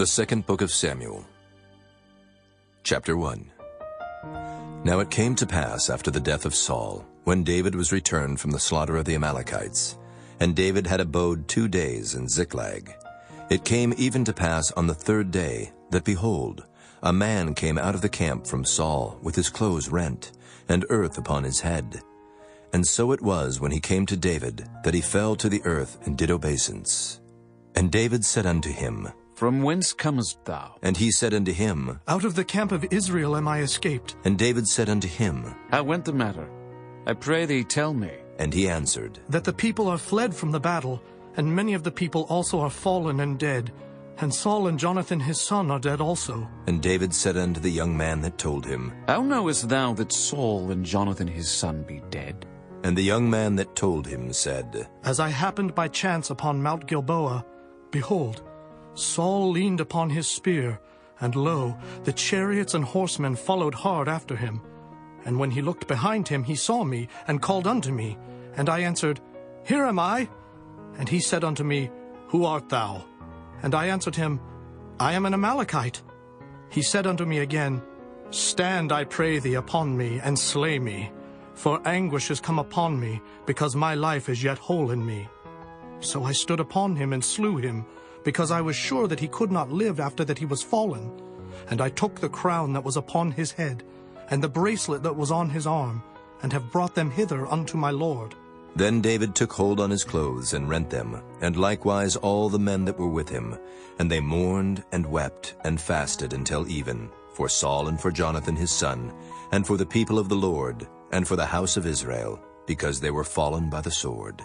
The second book of Samuel. Chapter 1. Now it came to pass after the death of Saul, when David was returned from the slaughter of the Amalekites, and David had abode 2 days in Ziklag. It came even to pass on the 3rd day, that behold, a man came out of the camp from Saul, with his clothes rent, and earth upon his head. And so it was, when he came to David, that he fell to the earth and did obeisance. And David said unto him, From whence comest thou? And he said unto him, Out of the camp of Israel am I escaped. And David said unto him, How went the matter? I pray thee, tell me. And he answered, That the people are fled from the battle, and many of the people also are fallen and dead. And Saul and Jonathan his son are dead also. And David said unto the young man that told him, How knowest thou that Saul and Jonathan his son be dead? And the young man that told him said, As I happened by chance upon Mount Gilboa, behold, Saul leaned upon his spear, and lo, the chariots and horsemen followed hard after him. And when he looked behind him, he saw me, and called unto me. And I answered, Here am I. And he said unto me, Who art thou? And I answered him, I am an Amalekite. He said unto me again, Stand, I pray thee, upon me, and slay me. For anguish is come upon me, because my life is yet whole in me. So I stood upon him and slew him, because I was sure that he could not live after that he was fallen. And I took the crown that was upon his head, and the bracelet that was on his arm, and have brought them hither unto my lord. Then David took hold on his clothes and rent them, and likewise all the men that were with him. And they mourned and wept and fasted until even, for Saul and for Jonathan his son, and for the people of the Lord, and for the house of Israel, because they were fallen by the sword.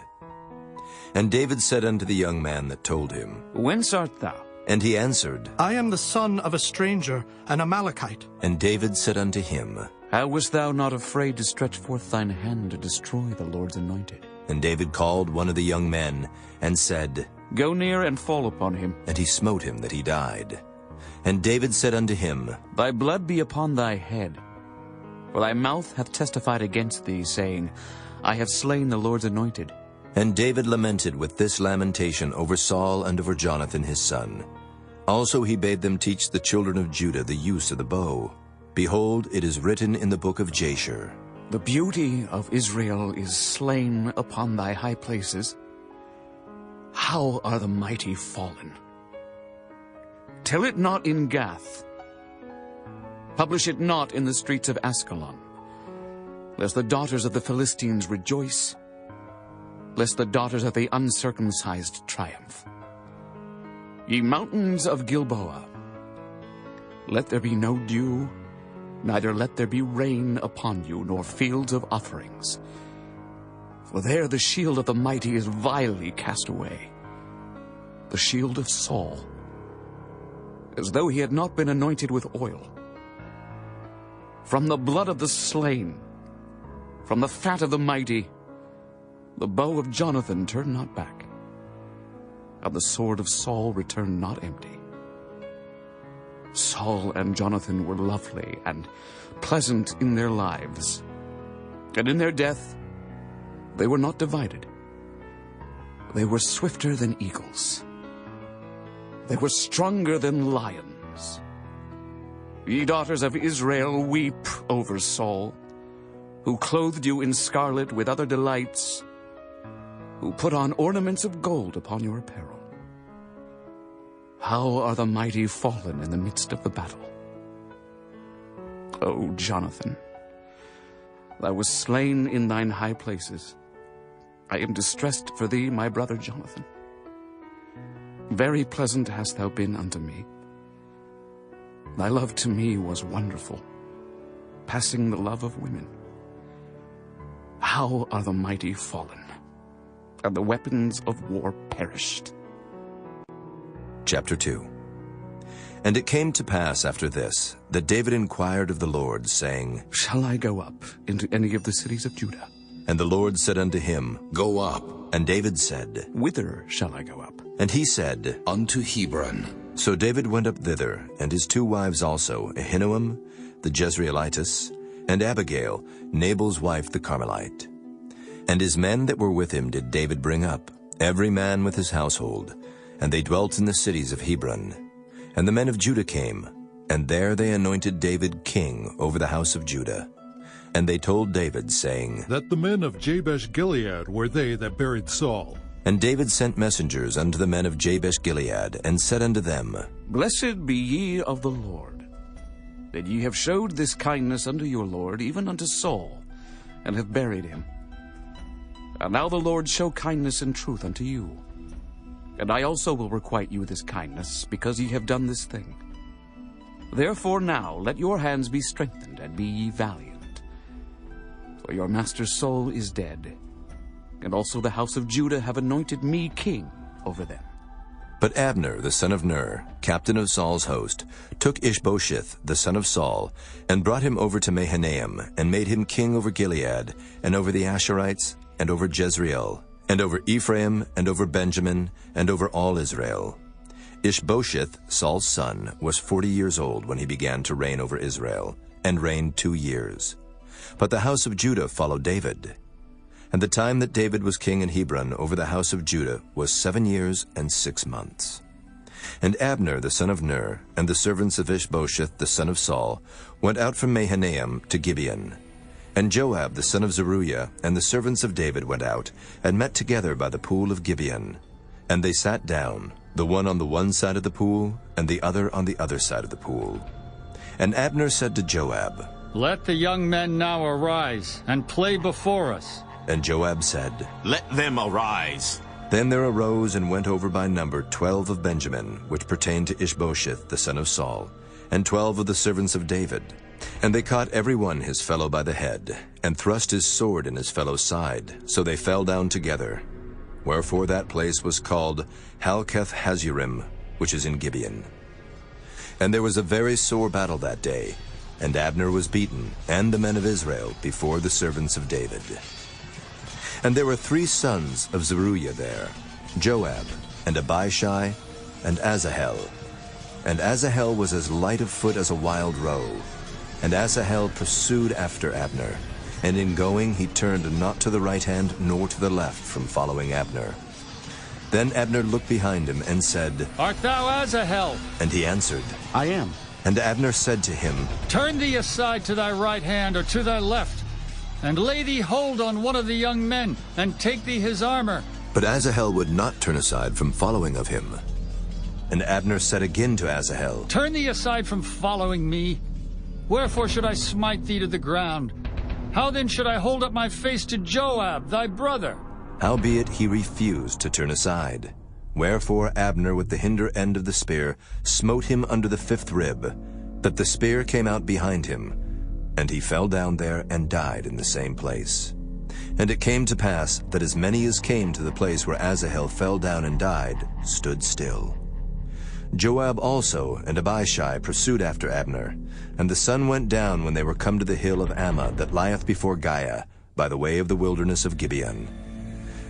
And David said unto the young man that told him, Whence art thou? And he answered, I am the son of a stranger, an Amalekite. And David said unto him, How wast thou not afraid to stretch forth thine hand to destroy the Lord's anointed? And David called one of the young men, and said, Go near and fall upon him. And he smote him that he died. And David said unto him, Thy blood be upon thy head. For thy mouth hath testified against thee, saying, I have slain the Lord's anointed. And David lamented with this lamentation over Saul and over Jonathan his son. Also he bade them teach the children of Judah the use of the bow. Behold, it is written in the book of Jasher, The beauty of Israel is slain upon thy high places. How are the mighty fallen? Tell it not in Gath. Publish it not in the streets of Askelon, lest the daughters of the Philistines rejoice, lest the daughters of the uncircumcised triumph. Ye mountains of Gilboa, let there be no dew, neither let there be rain upon you, nor fields of offerings. For there the shield of the mighty is vilely cast away, the shield of Saul, as though he had not been anointed with oil. From the blood of the slain, from the fat of the mighty, the bow of Jonathan turned not back, and the sword of Saul returned not empty. Saul and Jonathan were lovely and pleasant in their lives, and in their death they were not divided. They were swifter than eagles. They were stronger than lions. Ye daughters of Israel, weep over Saul, who clothed you in scarlet with other delights, who put on ornaments of gold upon your apparel. How are the mighty fallen in the midst of the battle? O Jonathan, thou wast slain in thine high places. I am distressed for thee, my brother Jonathan. Very pleasant hast thou been unto me. Thy love to me was wonderful, passing the love of women. How are the mighty fallen, and the weapons of war perished? Chapter 2. And it came to pass after this, that David inquired of the Lord, saying, Shall I go up into any of the cities of Judah? And the Lord said unto him, Go up. And David said, Whither shall I go up? And he said, Unto Hebron. So David went up thither, and his 2 wives also, Ahinoam the Jezreelitess, and Abigail, Nabal's wife the Carmelite. And his men that were with him did David bring up, every man with his household, and they dwelt in the cities of Hebron. And the men of Judah came, and there they anointed David king over the house of Judah. And they told David, saying, That the men of Jabesh-Gilead were they that buried Saul. And David sent messengers unto the men of Jabesh-Gilead, and said unto them, Blessed be ye of the Lord, that ye have showed this kindness unto your Lord, even unto Saul, and have buried him. And now the Lord show kindness and truth unto you. And I also will requite you this kindness, because ye have done this thing. Therefore now let your hands be strengthened, and be ye valiant. For your master's soul is dead, and also the house of Judah have anointed me king over them. But Abner, the son of Ner, captain of Saul's host, took Ishbosheth, the son of Saul, and brought him over to Mahanaim, and made him king over Gilead, and over the Asherites, and over Jezreel, and over Ephraim, and over Benjamin, and over all Israel. Ishbosheth, Saul's son, was 40 years old when he began to reign over Israel, and reigned 2 years. But the house of Judah followed David. And the time that David was king in Hebron over the house of Judah was 7 years and 6 months. And Abner the son of Ner, and the servants of Ishbosheth the son of Saul, went out from Mahanaim to Gibeon. And Joab the son of Zeruiah and the servants of David went out, and met together by the pool of Gibeon. And they sat down, the one on the one side of the pool, and the other on the other side of the pool. And Abner said to Joab, Let the young men now arise, and play before us. And Joab said, Let them arise. Then there arose and went over by number 12 of Benjamin, which pertained to Ishbosheth the son of Saul, and 12 of the servants of David. And they caught every one his fellow by the head, and thrust his sword in his fellow's side, so they fell down together. Wherefore that place was called Halketh-Hazurim, which is in Gibeon. And there was a very sore battle that day, and Abner was beaten, and the men of Israel, before the servants of David. And there were 3 sons of Zeruiah there, Joab, and Abishai, and Asahel. And Asahel was as light of foot as a wild roe. And Asahel pursued after Abner, and in going he turned not to the right hand nor to the left from following Abner. Then Abner looked behind him and said, Art thou Asahel? And he answered, I am. And Abner said to him, Turn thee aside to thy right hand or to thy left, and lay thee hold on one of the young men, and take thee his armor. But Asahel would not turn aside from following of him. And Abner said again to Asahel, Turn thee aside from following me. Wherefore should I smite thee to the ground? How then should I hold up my face to Joab, thy brother? Howbeit he refused to turn aside. Wherefore Abner with the hinder end of the spear smote him under the 5th rib, that the spear came out behind him, and he fell down there and died in the same place. And it came to pass that as many as came to the place where Asahel fell down and died stood still. Joab also and Abishai pursued after Abner, and the sun went down when they were come to the hill of Ammah that lieth before Giah, by the way of the wilderness of Gibeon.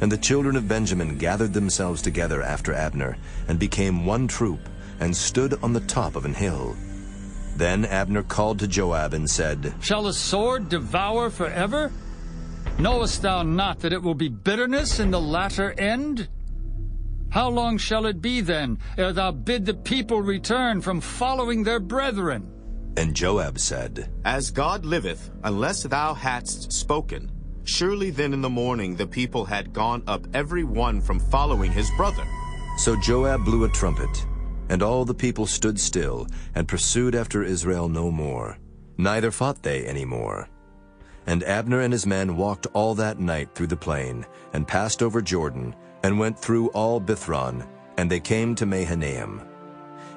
And the children of Benjamin gathered themselves together after Abner, and became one troop, and stood on the top of an hill. Then Abner called to Joab and said, Shall the sword devour forever? Knowest thou not that it will be bitterness in the latter end? How long shall it be then, ere thou bid the people return from following their brethren? And Joab said, As God liveth, unless thou hadst spoken, surely then in the morning the people had gone up every one from following his brother. So Joab blew a trumpet, and all the people stood still, and pursued after Israel no more, neither fought they any more. And Abner and his men walked all that night through the plain, and passed over Jordan, and went through all Bithron, and they came to Mahanaim.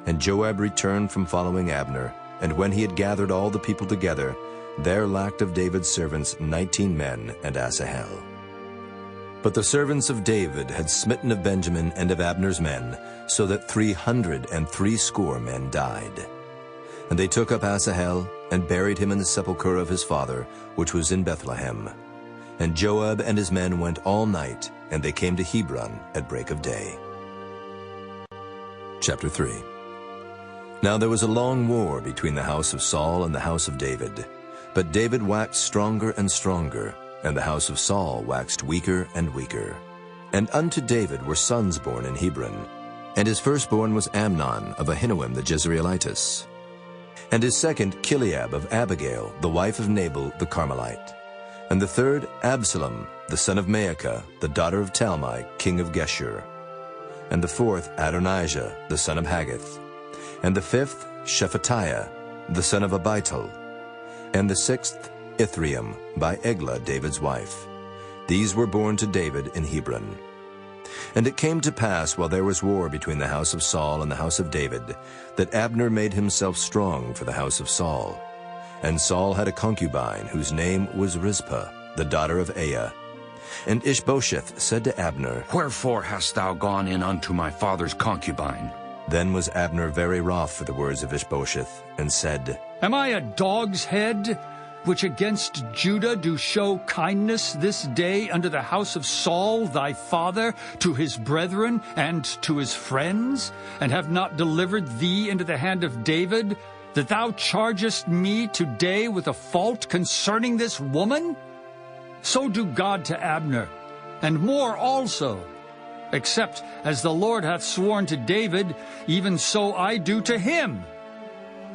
And Joab returned from following Abner, and when he had gathered all the people together, there lacked of David's servants 19 men and Asahel. But the servants of David had smitten of Benjamin and of Abner's men, so that 360 men died. And they took up Asahel, and buried him in the sepulchre of his father, which was in Bethlehem. And Joab and his men went all night, and they came to Hebron at break of day. Chapter 3. Now there was a long war between the house of Saul and the house of David. But David waxed stronger and stronger, and the house of Saul waxed weaker and weaker. And unto David were sons born in Hebron. And his firstborn was Amnon of Ahinoam the Jezreelitess. And his second, Chileab of Abigail, the wife of Nabal the Carmelite. And the third, Absalom, the son of Maacah, the daughter of Talmai, king of Geshur. And the fourth, Adonijah, the son of Haggith. And the fifth, Shephatiah, the son of Abital. And the sixth, Ithream, by Eglah, David's wife. These were born to David in Hebron. And it came to pass, while there was war between the house of Saul and the house of David, that Abner made himself strong for the house of Saul. And Saul had a concubine, whose name was Rizpah, the daughter of Aiah. And Ishbosheth said to Abner, Wherefore hast thou gone in unto my father's concubine? Then was Abner very wroth for the words of Ishbosheth, and said, Am I a dog's head, which against Judah do show kindness this day unto the house of Saul thy father, to his brethren, and to his friends, and have not delivered thee into the hand of David, that thou chargest me today with a fault concerning this woman? So do God to Abner, and more also. Except as the Lord hath sworn to David, even so I do to him,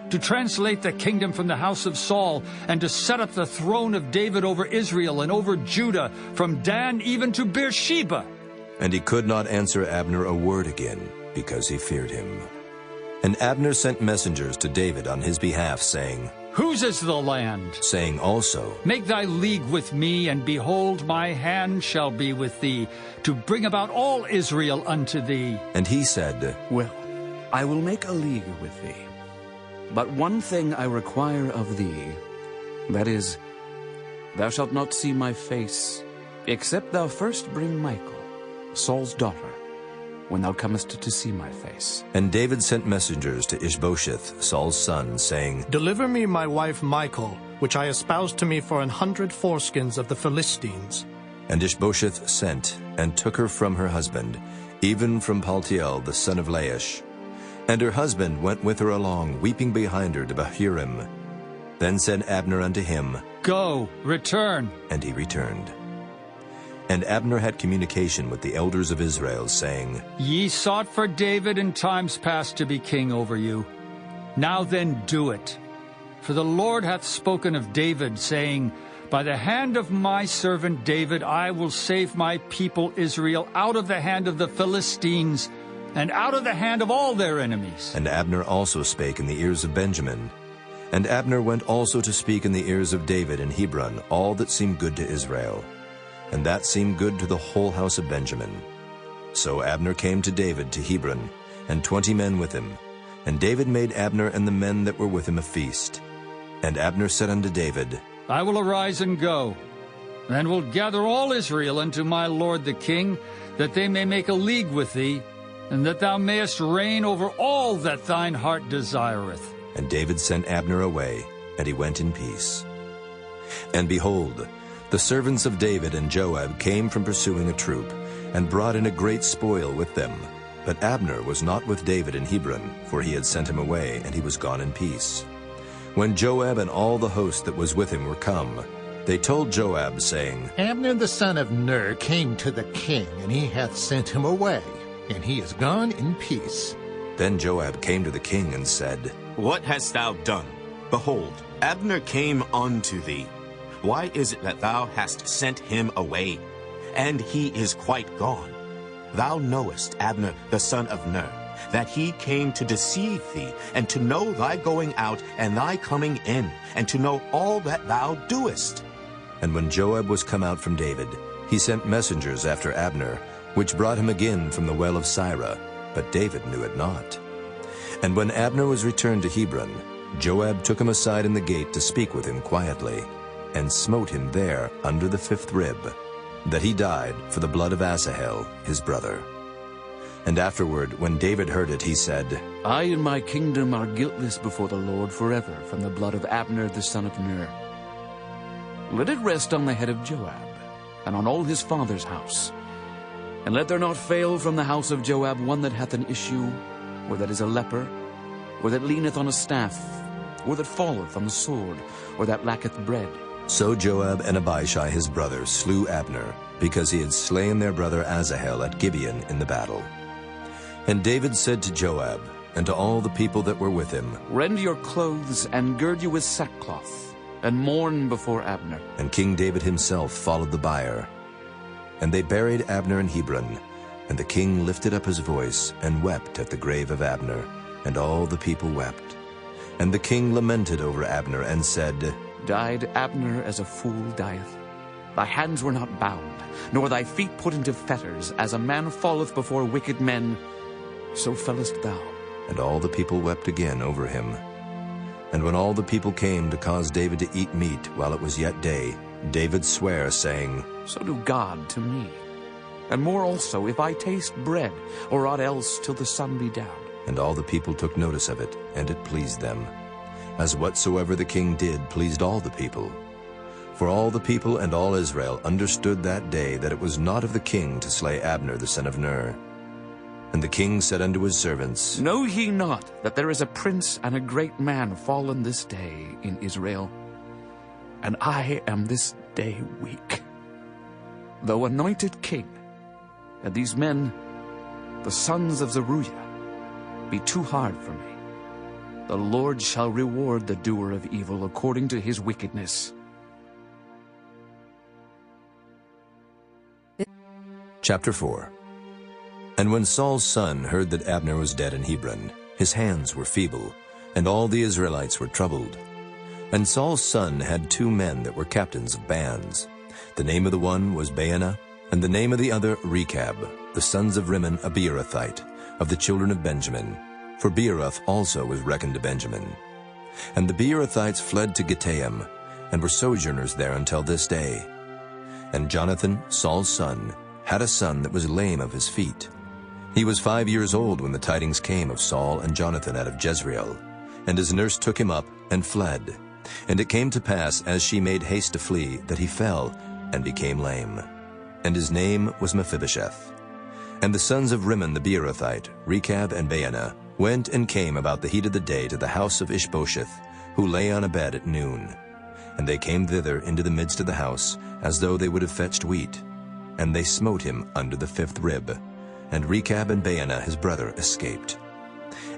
to translate the kingdom from the house of Saul, and to set up the throne of David over Israel and over Judah, from Dan even to Beersheba. And he could not answer Abner a word again, because he feared him. And Abner sent messengers to David on his behalf, saying, Whose is the land? Saying also, Make thy league with me, and behold, my hand shall be with thee, to bring about all Israel unto thee. And he said, Well, I will make a league with thee. But one thing I require of thee, that is, thou shalt not see my face, except thou first bring Michal, Saul's daughter, when thou comest to see my face. And David sent messengers to Ishbosheth, Saul's son, saying, Deliver me my wife Michal, which I espoused to me for 100 foreskins of the Philistines. And Ishbosheth sent, and took her from her husband, even from Paltiel the son of Laish. And her husband went with her along, weeping behind her to Bahurim. Then said Abner unto him, Go, return. And he returned. And Abner had communication with the elders of Israel, saying, Ye sought for David in times past to be king over you. Now then do it. For the Lord hath spoken of David, saying, By the hand of my servant David I will save my people Israel out of the hand of the Philistines, and out of the hand of all their enemies. And Abner also spake in the ears of Benjamin. And Abner went also to speak in the ears of David in Hebron all that seemed good to Israel. And that seemed good to the whole house of Benjamin. So Abner came to David to Hebron, and 20 men with him. And David made Abner and the men that were with him a feast. And Abner said unto David, I will arise and go, and will gather all Israel unto my lord the king, that they may make a league with thee, and that thou mayest reign over all that thine heart desireth. And David sent Abner away, and he went in peace. And behold, the servants of David and Joab came from pursuing a troop, and brought in a great spoil with them. But Abner was not with David in Hebron, for he had sent him away, and he was gone in peace. When Joab and all the host that was with him were come, they told Joab, saying, Abner the son of Ner came to the king, and he hath sent him away, and he is gone in peace. Then Joab came to the king and said, What hast thou done? Behold, Abner came unto thee. Why is it that thou hast sent him away? And he is quite gone. Thou knowest, Abner the son of Ner, that he came to deceive thee, and to know thy going out and thy coming in, and to know all that thou doest. And when Joab was come out from David, he sent messengers after Abner, which brought him again from the well of Sirah, but David knew it not. And when Abner was returned to Hebron, Joab took him aside in the gate to speak with him quietly, and smote him there under the 5th rib, that he died for the blood of Asahel his brother. And afterward, when David heard it, he said, I and my kingdom are guiltless before the Lord forever from the blood of Abner the son of Ner. Let it rest on the head of Joab, and on all his father's house. And let there not fail from the house of Joab one that hath an issue, or that is a leper, or that leaneth on a staff, or that falleth on the sword, or that lacketh bread. So Joab and Abishai his brother slew Abner, because he had slain their brother Asahel at Gibeon in the battle. And David said to Joab, and to all the people that were with him, Rend your clothes and gird you with sackcloth, and mourn before Abner. And King David himself followed the bier. And they buried Abner in Hebron, and the king lifted up his voice and wept at the grave of Abner, and all the people wept. And the king lamented over Abner and said, Died Abner as a fool dieth? Thy hands were not bound, nor thy feet put into fetters, as a man falleth before wicked men, so fellest thou. And all the people wept again over him. And when all the people came to cause David to eat meat while it was yet day, David sware, saying, So do God to me, and more also, if I taste bread, or aught else till the sun be down. And all the people took notice of it, and it pleased them, as whatsoever the king did pleased all the people. For all the people and all Israel understood that day that it was not of the king to slay Abner the son of Ner. And the king said unto his servants, Know ye not that there is a prince and a great man fallen this day in Israel? And I am this day weak, though anointed king, and these men, the sons of Zeruiah, be too hard for me. The Lord shall reward the doer of evil according to his wickedness. Chapter 4. And when Saul's son heard that Abner was dead in Hebron, his hands were feeble, and all the Israelites were troubled. And Saul's son had 2 men that were captains of bands. The name of the one was Baanah, and the name of the other Rechab, the sons of Rimmon a Beerothite, of the children of Benjamin. For Beeroth also was reckoned to Benjamin. And the Beerothites fled to Gittaim, and were sojourners there until this day. And Jonathan, Saul's son, had a son that was lame of his feet. He was 5 years old when the tidings came of Saul and Jonathan out of Jezreel. And his nurse took him up and fled. And it came to pass, as she made haste to flee, that he fell and became lame. And his name was Mephibosheth. And the sons of Rimmon the Beerothite, Rechab and Baanah, went and came about the heat of the day to the house of Ishbosheth, who lay on a bed at noon. And they came thither into the midst of the house, as though they would have fetched wheat. And they smote him under the 5th rib. And Rechab and Baanah his brother escaped.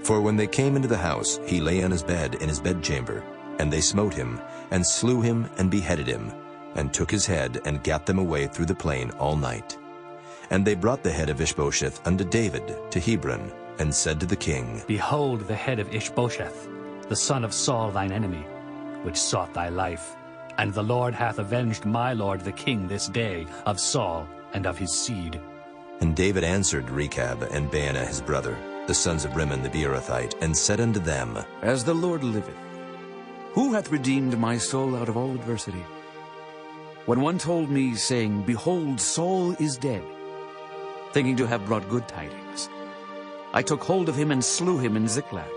For when they came into the house, he lay on his bed in his bedchamber. And they smote him, and slew him, and beheaded him, and took his head, and gat them away through the plain all night. And they brought the head of Ishbosheth unto David to Hebron, and said to the king, Behold the head of Ishbosheth, the son of Saul thine enemy, which sought thy life. And the Lord hath avenged my lord the king this day of Saul and of his seed. And David answered Rechab and Baanah his brother, the sons of Rimmon the Beerothite, and said unto them, As the Lord liveth, who hath redeemed my soul out of all adversity? When one told me, saying, Behold, Saul is dead, thinking to have brought good tidings, I took hold of him and slew him in Ziklag.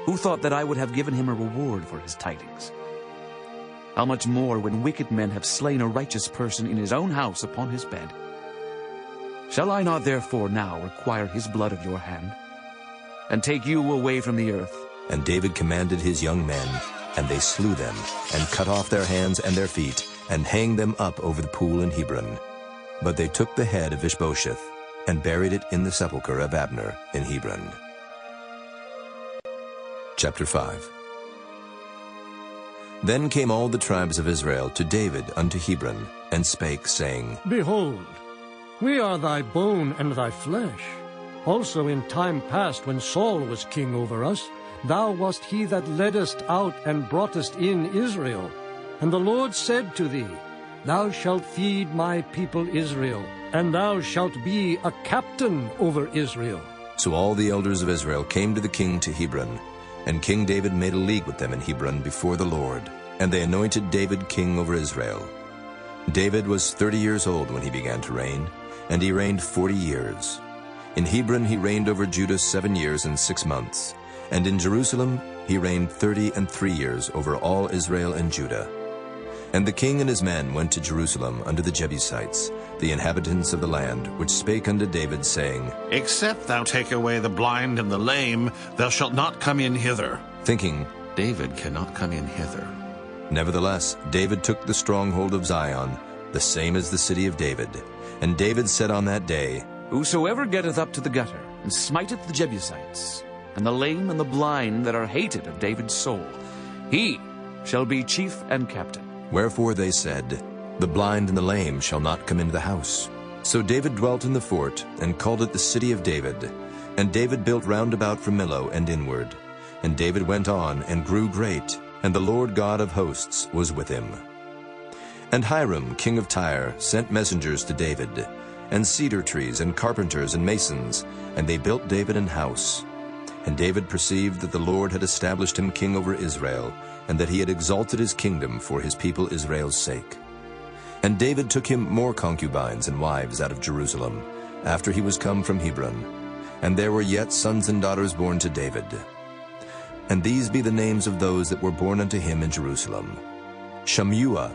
Who thought that I would have given him a reward for his tidings? How much more when wicked men have slain a righteous person in his own house upon his bed? Shall I not therefore now require his blood of your hand, and take you away from the earth? And David commanded his young men, and they slew them, and cut off their hands and their feet, and hanged them up over the pool in Hebron. But they took the head of Ishbosheth, and buried it in the sepulchre of Abner in Hebron. Chapter 5. Then came all the tribes of Israel to David unto Hebron, and spake, saying, Behold, we are thy bone and thy flesh. Also in time past, when Saul was king over us, thou wast he that leddest out and broughtest in Israel. And the Lord said to thee, Thou shalt feed my people Israel, and thou shalt be a captain over Israel. So all the elders of Israel came to the king to Hebron, and King David made a league with them in Hebron before the Lord, and they anointed David king over Israel. David was 30 years old when he began to reign, and he reigned 40 years. In Hebron he reigned over Judah 7 years and 6 months, and in Jerusalem he reigned 33 years over all Israel and Judah. And the king and his men went to Jerusalem unto the Jebusites, the inhabitants of the land, which spake unto David, saying, Except thou take away the blind and the lame, thou shalt not come in hither. Thinking, David cannot come in hither. Nevertheless, David took the stronghold of Zion, the same as the city of David. And David said on that day, Whosoever getteth up to the gutter, and smiteth the Jebusites, and the lame and the blind that are hated of David's soul. He shall be chief and captain. Wherefore they said, The blind and the lame shall not come into the house. So David dwelt in the fort, and called it the city of David. And David built round about from Millo and inward. And David went on, and grew great, and the Lord God of hosts was with him. And Hiram, king of Tyre, sent messengers to David, and cedar trees, and carpenters, and masons, and they built David an house. And David perceived that the Lord had established him king over Israel, and that he had exalted his kingdom for his people Israel's sake. And David took him more concubines and wives out of Jerusalem, after he was come from Hebron. And there were yet sons and daughters born to David. And these be the names of those that were born unto him in Jerusalem: Shammua,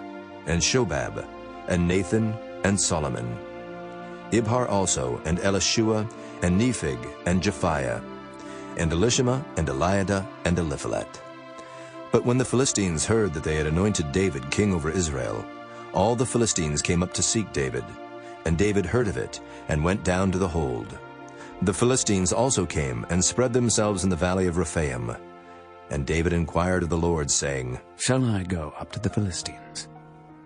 and Shobab, and Nathan, and Solomon. Ibhar also, and Elishua, and Nephig, and Japhiah, and Elishama, and Eliada, and Eliphalet. But when the Philistines heard that they had anointed David king over Israel, all the Philistines came up to seek David. And David heard of it, and went down to the hold. The Philistines also came, and spread themselves in the valley of Rephaim. And David inquired of the Lord, saying, Shall I go up to the Philistines?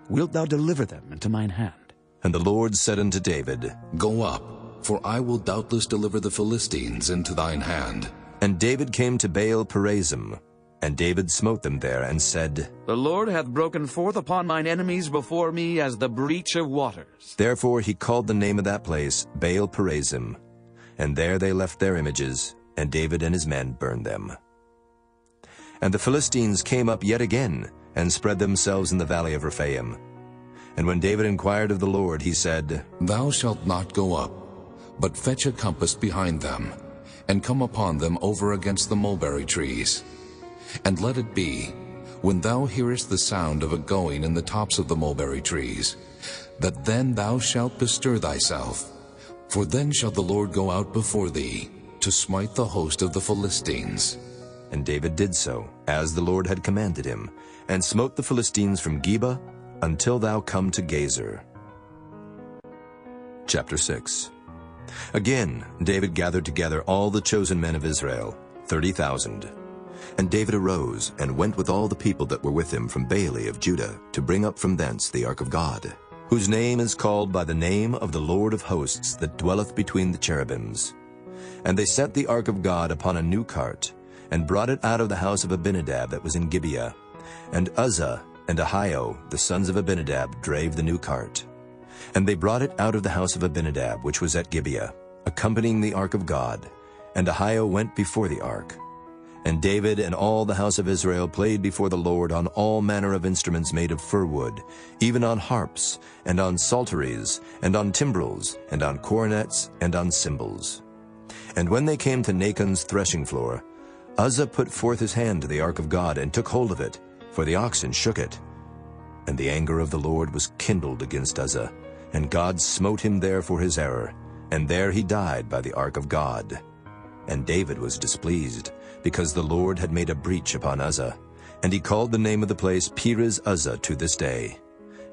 Wilt thou deliver them into mine hand? And the Lord said unto David, Go up, for I will doubtless deliver the Philistines into thine hand. And David came to Baal Perazim, and David smote them there, and said, The Lord hath broken forth upon mine enemies before me as the breach of waters. Therefore he called the name of that place Baal Perazim. And there they left their images, and David and his men burned them. And the Philistines came up yet again, and spread themselves in the valley of Rephaim. And when David inquired of the Lord, he said, Thou shalt not go up, but fetch a compass behind them, and come upon them over against the mulberry trees. And let it be, when thou hearest the sound of a going in the tops of the mulberry trees, that then thou shalt bestir thyself, for then shall the Lord go out before thee, to smite the host of the Philistines. And David did so, as the Lord had commanded him, and smote the Philistines from Geba until thou come to Gazer. Chapter 6. Again David gathered together all the chosen men of Israel, 30,000. And David arose, and went with all the people that were with him from Baale of Judah, to bring up from thence the ark of God, whose name is called by the name of the Lord of hosts, that dwelleth between the cherubims. And they set the ark of God upon a new cart, and brought it out of the house of Abinadab that was in Gibeah. And Uzzah and Ahio, the sons of Abinadab, drave the new cart. And they brought it out of the house of Abinadab, which was at Gibeah, accompanying the ark of God. And Ahio went before the ark. And David and all the house of Israel played before the Lord on all manner of instruments made of fir wood, even on harps, and on psalteries, and on timbrels, and on cornets, and on cymbals. And when they came to Nachon's threshing floor, Uzzah put forth his hand to the ark of God, and took hold of it, for the oxen shook it. And the anger of the Lord was kindled against Uzzah, and God smote him there for his error, and there he died by the ark of God. And David was displeased, because the Lord had made a breach upon Uzzah, and he called the name of the place Perez Uzzah to this day.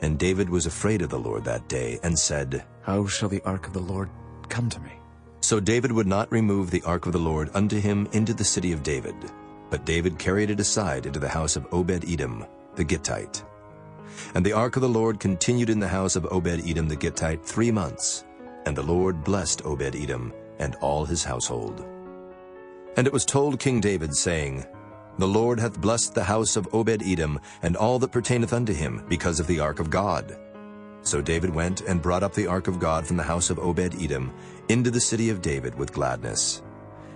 And David was afraid of the Lord that day, and said, How shall the ark of the Lord come to me? So David would not remove the ark of the Lord unto him into the city of David, but David carried it aside into the house of Obed-Edom, the Gittite. And the ark of the Lord continued in the house of Obed-Edom the Gittite 3 months, and the Lord blessed Obed-Edom and all his household. And it was told King David, saying, The Lord hath blessed the house of Obed-Edom and all that pertaineth unto him, because of the ark of God. So David went and brought up the ark of God from the house of Obed-Edom into the city of David with gladness.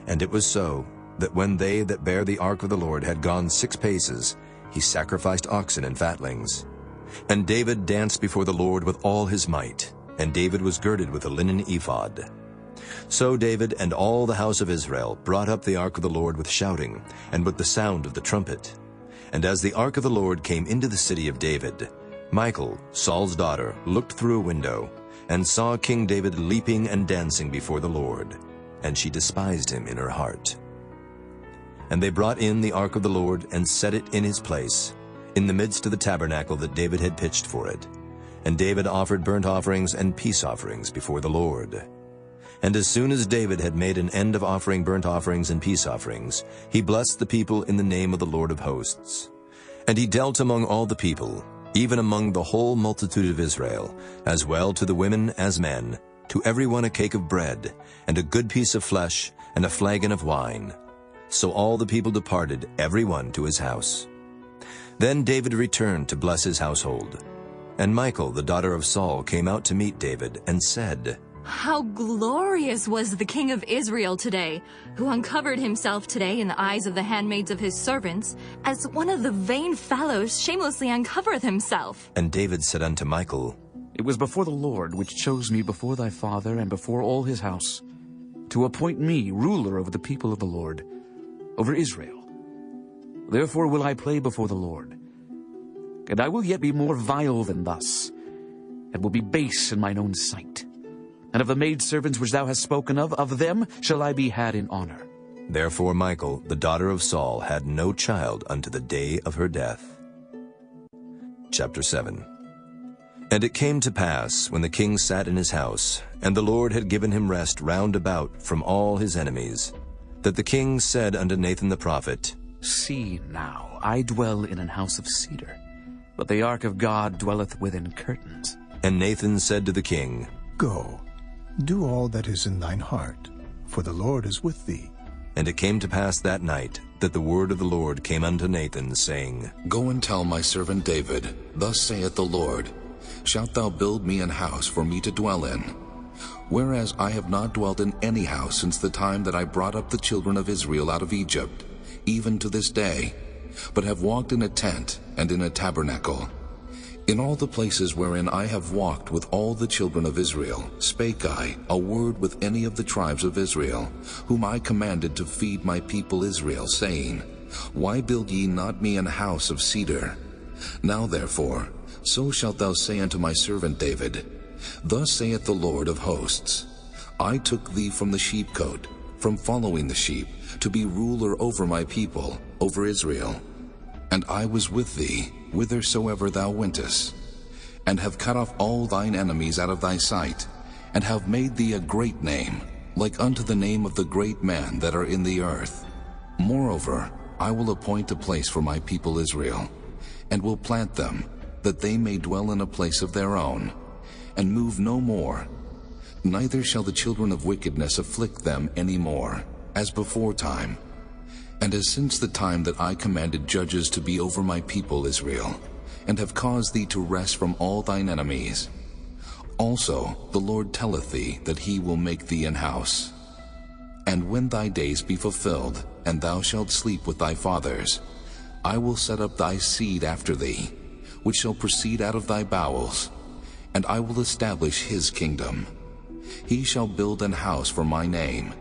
And it was so, that when they that bare the ark of the Lord had gone 6 paces, he sacrificed oxen and fatlings. And David danced before the Lord with all his might, and David was girded with a linen ephod. So David and all the house of Israel brought up the ark of the Lord with shouting, and with the sound of the trumpet. And as the ark of the Lord came into the city of David, Michal, Saul's daughter, looked through a window, and saw King David leaping and dancing before the Lord, and she despised him in her heart. And they brought in the ark of the Lord, and set it in his place, in the midst of the tabernacle that David had pitched for it. And David offered burnt offerings and peace offerings before the Lord. And as soon as David had made an end of offering burnt offerings and peace offerings, he blessed the people in the name of the Lord of hosts. And he dealt among all the people, even among the whole multitude of Israel, as well to the women as men, to every one a cake of bread, and a good piece of flesh, and a flagon of wine. So all the people departed, every one to his house. Then David returned to bless his household. And Michal, the daughter of Saul, came out to meet David, and said, "How glorious was the king of Israel today, who uncovered himself today in the eyes of the handmaids of his servants, as one of the vain fellows shamelessly uncovereth himself." And David said unto Michal, "It was before the Lord which chose me before thy father and before all his house, to appoint me ruler over the people of the Lord, over Israel. Therefore will I play before the Lord. And I will yet be more vile than thus, and will be base in mine own sight. And of the maidservants which thou hast spoken of them shall I be had in honor." Therefore Michal, the daughter of Saul, had no child unto the day of her death. Chapter 7. And it came to pass, when the king sat in his house, and the Lord had given him rest round about from all his enemies, that the king said unto Nathan the prophet, "See now, I dwell in an house of cedar, but the ark of God dwelleth within curtains." And Nathan said to the king, "Go, do all that is in thine heart, for the Lord is with thee." And it came to pass that night that the word of the Lord came unto Nathan, saying, Go and tell my servant David, Thus saith the Lord, Shalt thou build me an house for me to dwell in? Whereas I have not dwelt in any house since the time that I brought up the children of Israel out of Egypt, even to this day, but have walked in a tent and in a tabernacle. In all the places wherein I have walked with all the children of Israel, spake I a word with any of the tribes of Israel, whom I commanded to feed my people Israel, saying, Why build ye not me an house of cedar? Now therefore, so shalt thou say unto my servant David, Thus saith the Lord of hosts, I took thee from the sheepcote, from following the sheep, to be ruler over my people, over Israel. And I was with thee, whithersoever thou wentest, and have cut off all thine enemies out of thy sight, and have made thee a great name, like unto the name of the great men that are in the earth. Moreover, I will appoint a place for my people Israel, and will plant them, that they may dwell in a place of their own, and move no more. Neither shall the children of wickedness afflict them any more, as before time, and as since the time that I commanded judges to be over my people Israel, and have caused thee to rest from all thine enemies. Also the Lord telleth thee that he will make thee an house. And when thy days be fulfilled, and thou shalt sleep with thy fathers, I will set up thy seed after thee, which shall proceed out of thy bowels, and I will establish his kingdom. He shall build an house for my name,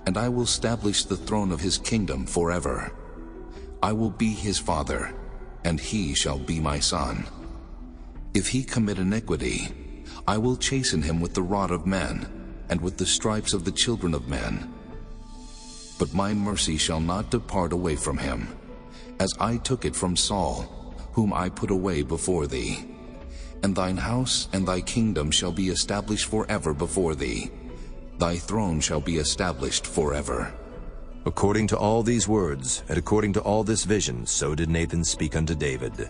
and I will establish the throne of his kingdom forever. I will be his father, and he shall be my son. If he commit iniquity, I will chasten him with the rod of men, and with the stripes of the children of men. But my mercy shall not depart away from him, as I took it from Saul, whom I put away before thee. And thine house and thy kingdom shall be established forever before thee. Thy throne shall be established forever. According to all these words, and according to all this vision, so did Nathan speak unto David.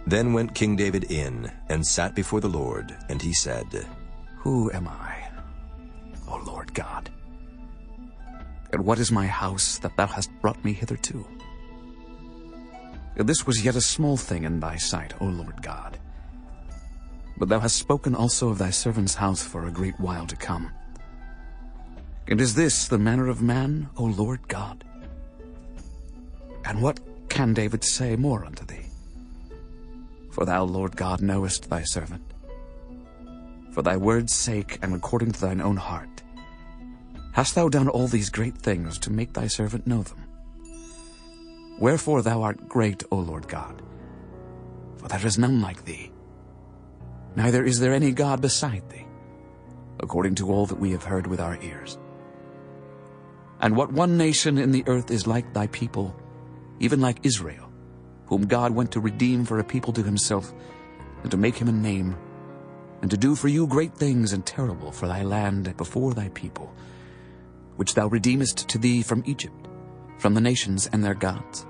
Then went King David in, and sat before the Lord, and he said, Who am I, O Lord God? And what is my house that thou hast brought me hitherto? This was yet a small thing in thy sight, O Lord God. But thou hast spoken also of thy servant's house for a great while to come. And is this the manner of man, O Lord God? And what can David say more unto thee? For thou, Lord God, knowest thy servant. For thy word's sake, and according to thine own heart, hast thou done all these great things to make thy servant know them. Wherefore thou art great, O Lord God, for there is none like thee, neither is there any God beside thee, according to all that we have heard with our ears. And what one nation in the earth is like thy people, even like Israel, whom God went to redeem for a people to himself, and to make him a name, and to do for you great things and terrible for thy land before thy people, which thou redeemest to thee from Egypt, from the nations and their gods.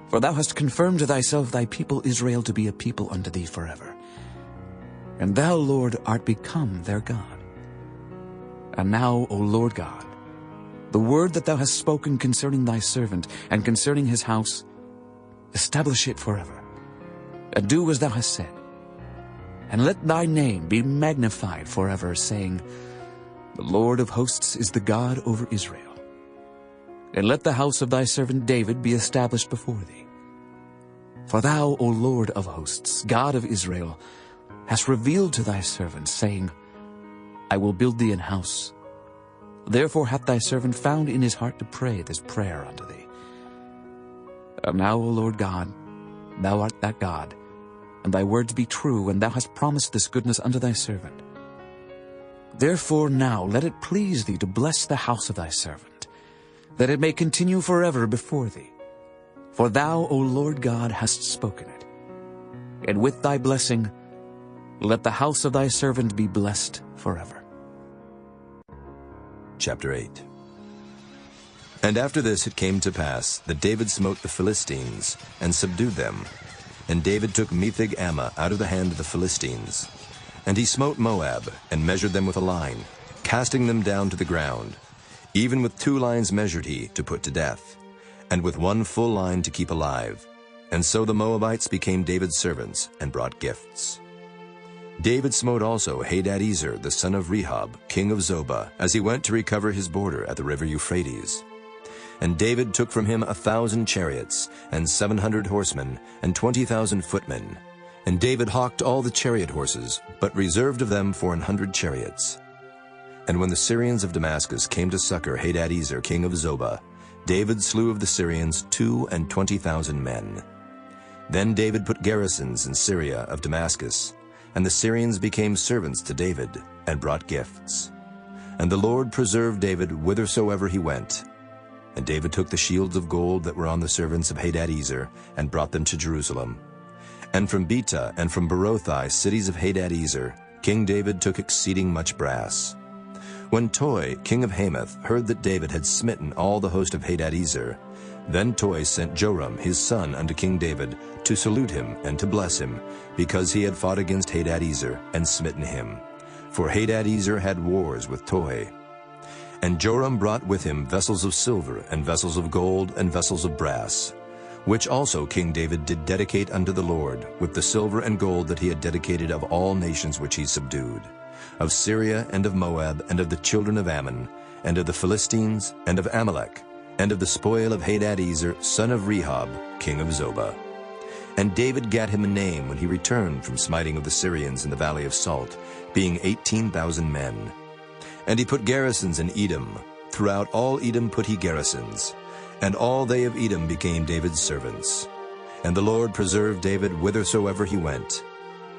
For thou hast confirmed to thyself thy people Israel to be a people unto thee forever. And thou, Lord, art become their God. And now, O Lord God, the word that thou hast spoken concerning thy servant and concerning his house, establish it forever, and do as thou hast said. And let thy name be magnified forever, saying, The Lord of hosts is the God over Israel. And let the house of thy servant David be established before thee. For thou, O Lord of hosts, God of Israel, hast revealed to thy servant, saying, I will build thee an house. Therefore hath thy servant found in his heart to pray this prayer unto thee. And now, O Lord God, thou art that God, and thy words be true, and thou hast promised this goodness unto thy servant. Therefore now let it please thee to bless the house of thy servant, that it may continue forever before thee. For thou, O Lord God, hast spoken it. And with thy blessing, let the house of thy servant be blessed forever. Chapter 8. And after this it came to pass that David smote the Philistines, and subdued them. And David took Metheg-Ammah out of the hand of the Philistines. And he smote Moab, and measured them with a line, casting them down to the ground. Even with 2 lines measured he, to put to death, and with 1 full line to keep alive. And so the Moabites became David's servants, and brought gifts. David smote also Hadadezer, the son of Rehob, king of Zobah, as he went to recover his border at the river Euphrates. And David took from him 1,000 chariots, and 700 horsemen, and 20,000 footmen. And David hawked all the chariot horses, but reserved of them 400 chariots. And when the Syrians of Damascus came to succor Hadadezer, king of Zobah, David slew of the Syrians 22,000 men. Then David put garrisons in Syria of Damascus, and the Syrians became servants to David, and brought gifts. And the Lord preserved David whithersoever he went. And David took the shields of gold that were on the servants of Hadadezer, and brought them to Jerusalem. And from Betah and from Berothai, cities of Hadadezer, King David took exceeding much brass. When Toi, king of Hamath, heard that David had smitten all the host of Hadadezer, then Toi sent Joram his son unto King David, to salute him and to bless him, because he had fought against Hadadezer, and smitten him. For Hadadezer had wars with Toi. And Joram brought with him vessels of silver, and vessels of gold, and vessels of brass, which also King David did dedicate unto the Lord, with the silver and gold that he had dedicated of all nations which he subdued, of Syria, and of Moab, and of the children of Ammon, and of the Philistines, and of Amalek, and of the spoil of Hadadezer, son of Rehob, king of Zobah. And David gat him a name when he returned from smiting of the Syrians in the valley of Salt, being 18,000 men. And he put garrisons in Edom. Throughout all Edom put he garrisons. And all they of Edom became David's servants. And the Lord preserved David whithersoever he went.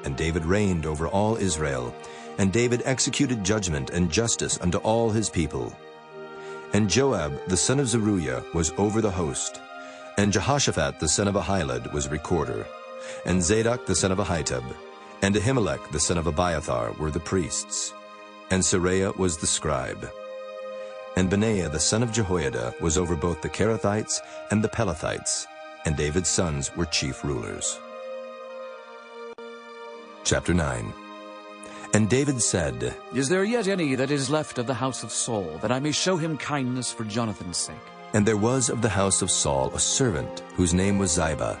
And David reigned over all Israel. And David executed judgment and justice unto all his people. And Joab the son of Zeruiah was over the host. And Jehoshaphat the son of Ahilud was recorder. And Zadok the son of Ahitub, and Ahimelech the son of Abiathar were the priests. And Seraiah was the scribe. And Benaiah the son of Jehoiada was over both the Kerethites and the Pelethites, and David's sons were chief rulers. Chapter 9. And David said, Is there yet any that is left of the house of Saul, that I may show him kindness for Jonathan's sake? And there was of the house of Saul a servant, whose name was Ziba.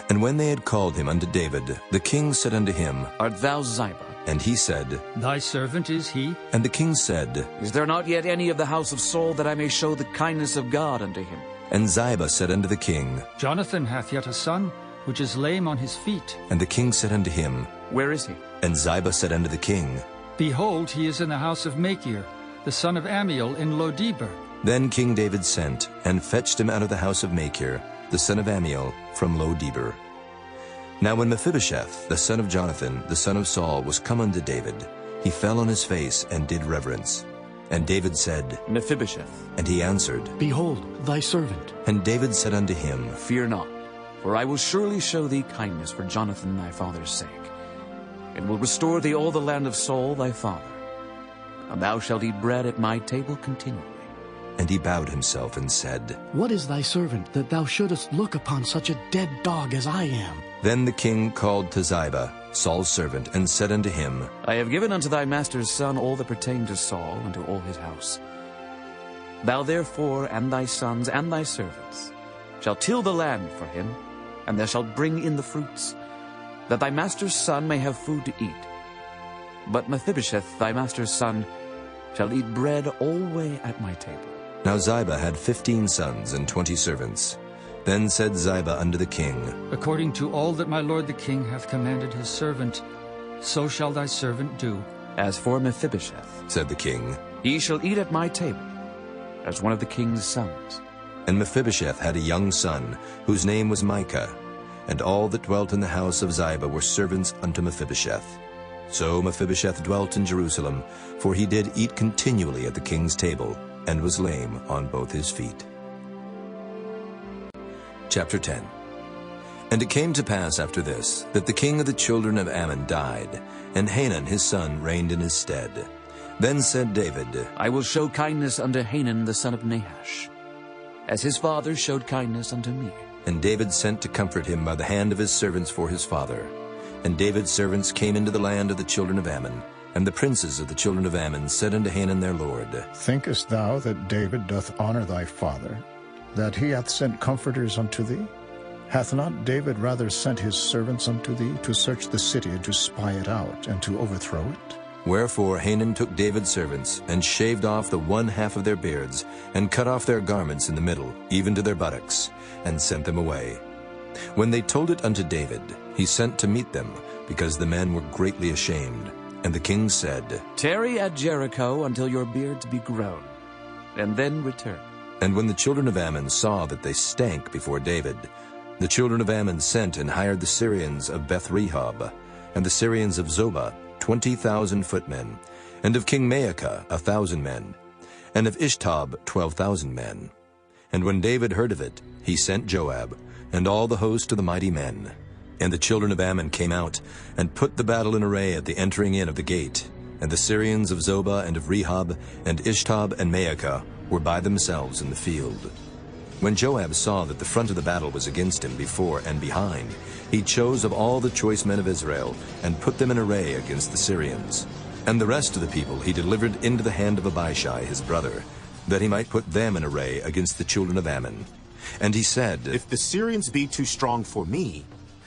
And when they had called him unto David, the king said unto him, Art thou Ziba? And he said, Thy servant is he. And the king said, Is there not yet any of the house of Saul, that I may show the kindness of God unto him? And Ziba said unto the king, Jonathan hath yet a son, which is lame on his feet. And the king said unto him, Where is he? And Ziba said unto the king, Behold, he is in the house of Machir, the son of Ammiel, in Lo-debar. Then King David sent, and fetched him out of the house of Machir, the son of Ammiel, from Lo-debar. Now when Mephibosheth, the son of Jonathan, the son of Saul, was come unto David, he fell on his face and did reverence. And David said, Mephibosheth. And he answered, Behold, thy servant. And David said unto him, Fear not, for I will surely show thee kindness for Jonathan thy father's sake. and will restore thee all the land of Saul thy father. And thou shalt eat bread at my table continually. And he bowed himself and said, What is thy servant, that thou shouldest look upon such a dead dog as I am? Then the king called to Ziba, Saul's servant, and said unto him, I have given unto thy master's son all that pertained to Saul, and to all his house. Thou therefore, and thy sons, and thy servants, shalt till the land for him, and thou shalt bring in the fruits, that thy master's son may have food to eat. But Mephibosheth, thy master's son, shall eat bread alway at my table. Now Ziba had 15 sons and 20 servants. Then said Ziba unto the king, According to all that my lord the king hath commanded his servant, so shall thy servant do. As for Mephibosheth, said the king, he shall eat at my table, as one of the king's sons. And Mephibosheth had a young son, whose name was Micah, and all that dwelt in the house of Ziba were servants unto Mephibosheth. So Mephibosheth dwelt in Jerusalem, for he did eat continually at the king's table, and was lame on both his feet. Chapter 10. And it came to pass after this, that the king of the children of Ammon died, and Hanun his son reigned in his stead. Then said David, I will show kindness unto Hanun the son of Nahash, as his father showed kindness unto me. And David sent to comfort him by the hand of his servants for his father. And David's servants came into the land of the children of Ammon, and the princes of the children of Ammon said unto Hanun their lord, Thinkest thou that David doth honor thy father, that he hath sent comforters unto thee? Hath not David rather sent his servants unto thee, to search the city, and to spy it out, and to overthrow it? Wherefore Hanun took David's servants, and shaved off the one half of their beards, and cut off their garments in the middle, even to their buttocks, and sent them away. When they told it unto David, he sent to meet them, because the men were greatly ashamed. And the king said, Tarry at Jericho until your beards be grown, and then return. And when the children of Ammon saw that they stank before David, the children of Ammon sent and hired the Syrians of Beth-rehob, and the Syrians of Zobah 20,000 footmen, and of King Maacah 1,000 men, and of Ishtob 12,000 men. And when David heard of it, he sent Joab, and all the host of the mighty men. And the children of Ammon came out, and put the battle in array at the entering in of the gate. And the Syrians of Zobah and of Rehob, and Ishtob and Maacah, were by themselves in the field. When Joab saw that the front of the battle was against him before and behind, he chose of all the choice men of Israel, and put them in array against the Syrians. And the rest of the people he delivered into the hand of Abishai his brother, that he might put them in array against the children of Ammon. And he said, If the Syrians be too strong for me,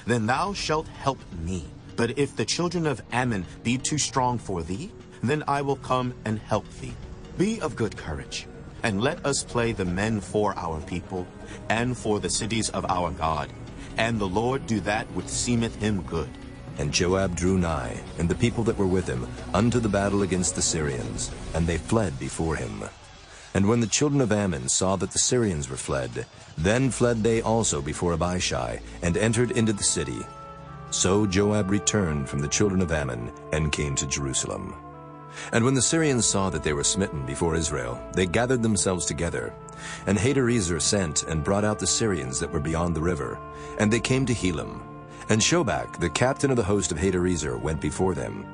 then thou shalt help me. But if the children of Ammon be too strong for thee, then I will come and help thee. Be of good courage, and let us play the men for our people, and for the cities of our God. And the Lord do that which seemeth him good. And Joab drew nigh, and the people that were with him, unto the battle against the Syrians, and they fled before him. And when the children of Ammon saw that the Syrians were fled, then fled they also before Abishai, and entered into the city. So Joab returned from the children of Ammon, and came to Jerusalem. And when the Syrians saw that they were smitten before Israel, they gathered themselves together. And Hadarezer sent and brought out the Syrians that were beyond the river, and they came to Helam. And Shobach, the captain of the host of Hadarezer, went before them.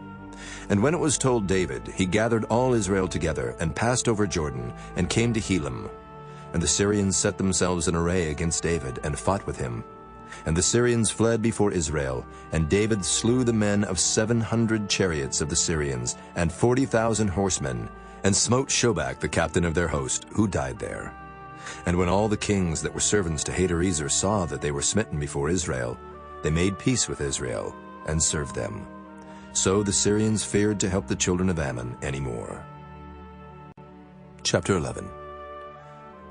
And when it was told David, he gathered all Israel together, and passed over Jordan, and came to Helam. And the Syrians set themselves in array against David, and fought with him. And the Syrians fled before Israel, and David slew the men of 700 chariots of the Syrians, and 40,000 horsemen, and smote Shobach the captain of their host, who died there. And when all the kings that were servants to Hadarezer saw that they were smitten before Israel, they made peace with Israel, and served them. So the Syrians feared to help the children of Ammon any more. Chapter 11.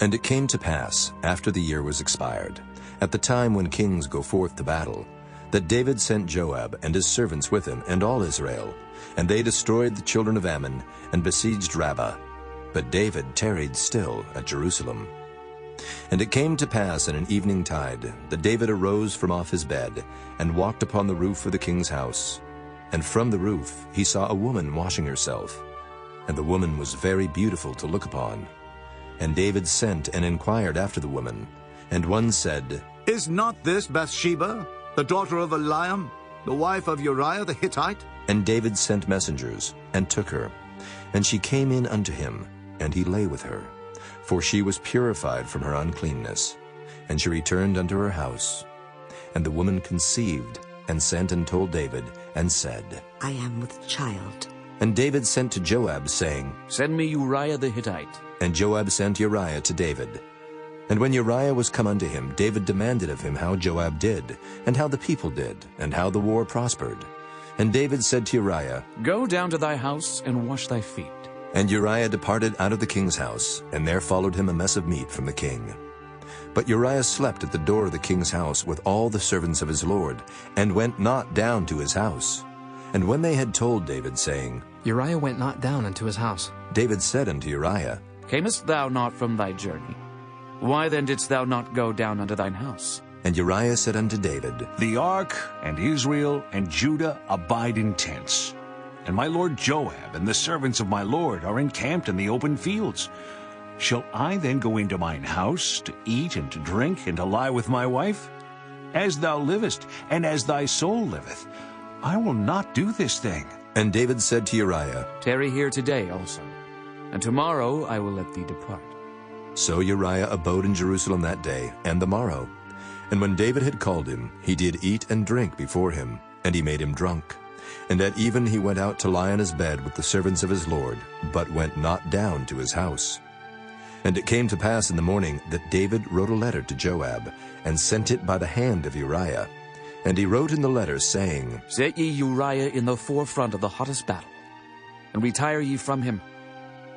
And it came to pass, after the year was expired, at the time when kings go forth to battle, that David sent Joab and his servants with him, and all Israel, and they destroyed the children of Ammon, and besieged Rabbah. But David tarried still at Jerusalem. And it came to pass in an evening tide, that David arose from off his bed, and walked upon the roof of the king's house. And from the roof he saw a woman washing herself, and the woman was very beautiful to look upon. And David sent and inquired after the woman. And one said, Is not this Bathsheba, the daughter of Eliam, the wife of Uriah the Hittite? And David sent messengers, and took her. And she came in unto him, and he lay with her. For she was purified from her uncleanness. And she returned unto her house. And the woman conceived, and sent and told David, and said, I am with child. And David sent to Joab, saying, Send me Uriah the Hittite. And Joab sent Uriah to David. And when Uriah was come unto him, David demanded of him how Joab did, and how the people did, and how the war prospered. And David said to Uriah, Go down to thy house, and wash thy feet. And Uriah departed out of the king's house, and there followed him a mess of meat from the king. But Uriah slept at the door of the king's house with all the servants of his lord, and went not down to his house. And when they had told David, saying, Uriah went not down unto his house, David said unto Uriah, Camest thou not from thy journey? Why then didst thou not go down unto thine house? And Uriah said unto David, The ark and Israel and Judah abide in tents, and my lord Joab and the servants of my lord are encamped in the open fields. Shall I then go into mine house to eat and to drink and to lie with my wife? As thou livest, and as thy soul liveth, I will not do this thing. And David said to Uriah, Tarry here today also, and tomorrow I will let thee depart. So Uriah abode in Jerusalem that day and the morrow. And when David had called him, he did eat and drink before him, and he made him drunk. And at even he went out to lie on his bed with the servants of his lord, but went not down to his house. And it came to pass in the morning that David wrote a letter to Joab, and sent it by the hand of Uriah. And he wrote in the letter, saying, Set ye Uriah in the forefront of the hottest battle, and retire ye from him,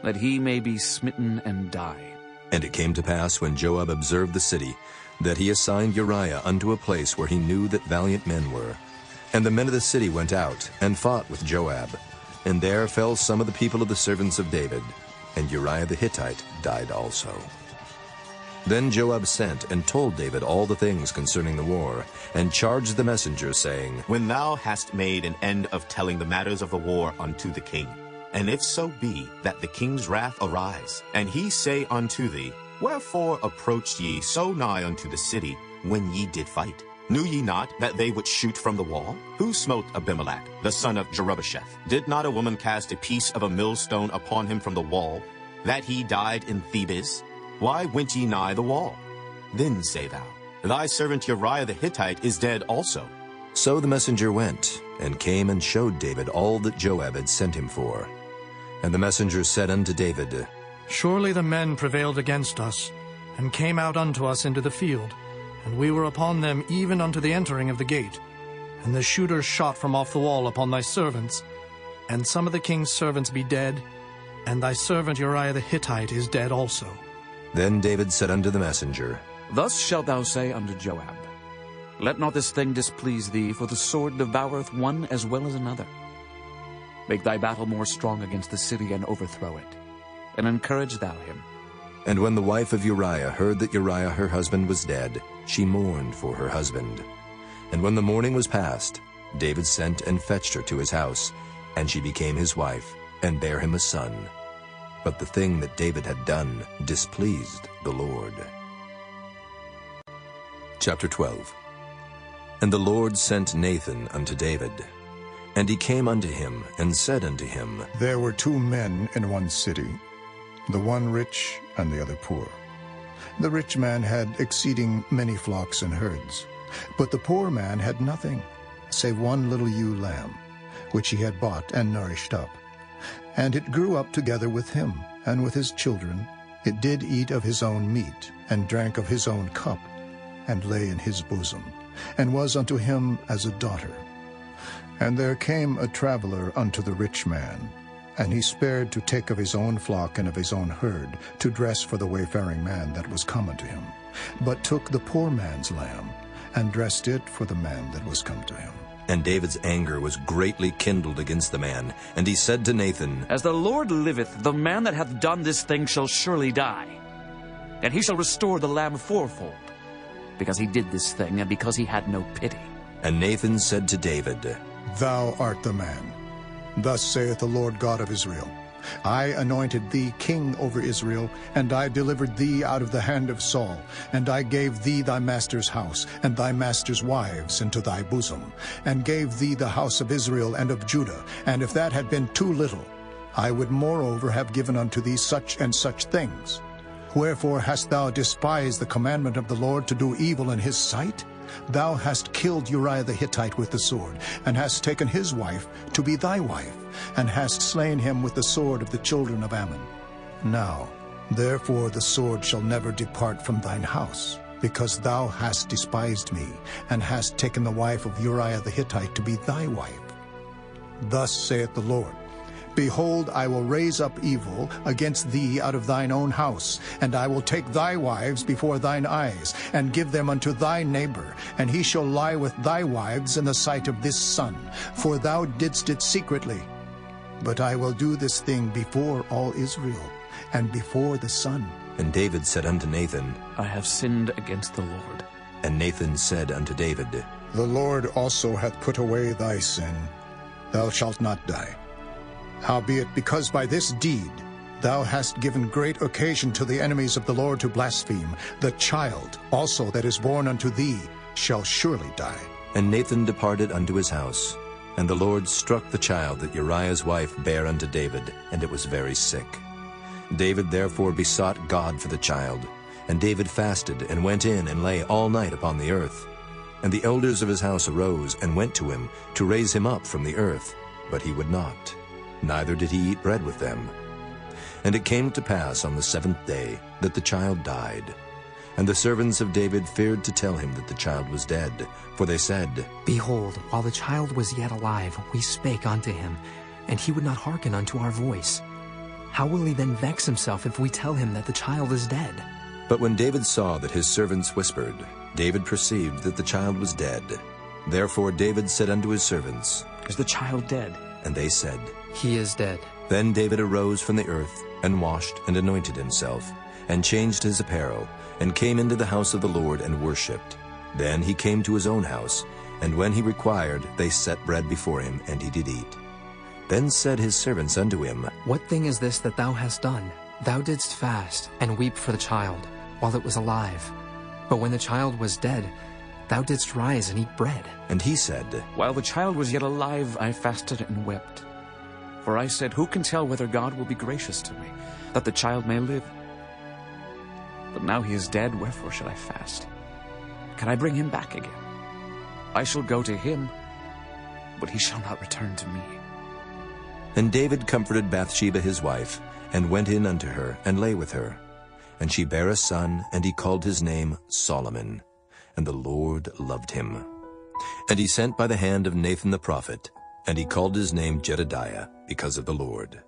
that he may be smitten and die. And it came to pass, when Joab observed the city, that he assigned Uriah unto a place where he knew that valiant men were. And the men of the city went out, and fought with Joab. And there fell some of the people of the servants of David, and Uriah the Hittite died also. Then Joab sent and told David all the things concerning the war, and charged the messenger, saying, When thou hast made an end of telling the matters of the war unto the king, and if so be that the king's wrath arise, and he say unto thee, Wherefore approached ye so nigh unto the city, when ye did fight? Knew ye not that they would shoot from the wall? Who smote Abimelech, the son of Jerubbesheth? Did not a woman cast a piece of a millstone upon him from the wall, that he died in Thebes? Why went ye nigh the wall? Then say thou, Thy servant Uriah the Hittite is dead also. So the messenger went, and came and showed David all that Joab had sent him for. And the messenger said unto David, Surely the men prevailed against us, and came out unto us into the field, and we were upon them even unto the entering of the gate. And the shooters shot from off the wall upon thy servants, and some of the king's servants be dead, and thy servant Uriah the Hittite is dead also. Then David said unto the messenger, Thus shalt thou say unto Joab, Let not this thing displease thee, for the sword devoureth one as well as another. Make thy battle more strong against the city, and overthrow it, and encourage thou him. And when the wife of Uriah heard that Uriah her husband was dead, she mourned for her husband. And when the mourning was past, David sent and fetched her to his house, and she became his wife, and bare him a son. But the thing that David had done displeased the Lord. Chapter 12. And the Lord sent Nathan unto David. And he came unto him, and said unto him, There were 2 men in one city, the one rich and the other poor. The rich man had exceeding many flocks and herds, but the poor man had nothing, save one little ewe lamb, which he had bought and nourished up. And it grew up together with him, and with his children. It did eat of his own meat, and drank of his own cup, and lay in his bosom, and was unto him as a daughter. And there came a traveler unto the rich man, and he spared to take of his own flock and of his own herd, to dress for the wayfaring man that was come unto him, but took the poor man's lamb, and dressed it for the man that was come to him. And David's anger was greatly kindled against the man, and he said to Nathan, As the Lord liveth, the man that hath done this thing shall surely die, and he shall restore the lamb fourfold, because he did this thing, and because he had no pity. And Nathan said to David, Thou art the man. Thus saith the Lord God of Israel, I anointed thee king over Israel, and I delivered thee out of the hand of Saul, and I gave thee thy master's house, and thy master's wives into thy bosom, and gave thee the house of Israel and of Judah. And if that had been too little, I would moreover have given unto thee such and such things. Wherefore hast thou despised the commandment of the Lord to do evil in his sight? Thou hast killed Uriah the Hittite with the sword, and hast taken his wife to be thy wife, and hast slain him with the sword of the children of Ammon. Now, therefore the sword shall never depart from thine house, because thou hast despised me, and hast taken the wife of Uriah the Hittite to be thy wife. Thus saith the Lord, Behold, I will raise up evil against thee out of thine own house, and I will take thy wives before thine eyes, and give them unto thy neighbor, and he shall lie with thy wives in the sight of this sun, for thou didst it secretly. But I will do this thing before all Israel, and before the sun. And David said unto Nathan, I have sinned against the Lord. And Nathan said unto David, The Lord also hath put away thy sin. Thou shalt not die. Howbeit, because by this deed thou hast given great occasion to the enemies of the Lord to blaspheme, the child also that is born unto thee shall surely die. And Nathan departed unto his house. And the Lord struck the child that Uriah's wife bare unto David, and it was very sick. David therefore besought God for the child. And David fasted, and went in, and lay all night upon the earth. And the elders of his house arose, and went to him, to raise him up from the earth. But he would not, neither did he eat bread with them. And it came to pass on the 7th day that the child died. And the servants of David feared to tell him that the child was dead, for they said, Behold, while the child was yet alive, we spake unto him, and he would not hearken unto our voice. How will he then vex himself if we tell him that the child is dead? But when David saw that his servants whispered, David perceived that the child was dead. Therefore David said unto his servants, Is the child dead? And they said, He is dead. Then David arose from the earth, and washed and anointed himself, and changed his apparel, and came into the house of the Lord and worshipped. Then he came to his own house, and when he required, they set bread before him, and he did eat. Then said his servants unto him, What thing is this that thou hast done? Thou didst fast, and weep for the child, while it was alive. But when the child was dead, thou didst rise and eat bread. And he said, While the child was yet alive, I fasted and wept. For I said, Who can tell whether God will be gracious to me, that the child may live? But now he is dead, wherefore should I fast? Can I bring him back again? I shall go to him, but he shall not return to me. And David comforted Bathsheba his wife, and went in unto her, and lay with her. And she bare a son, and he called his name Solomon. And the Lord loved him. And he sent by the hand of Nathan the prophet, and he called his name Jedediah, because of the Lord.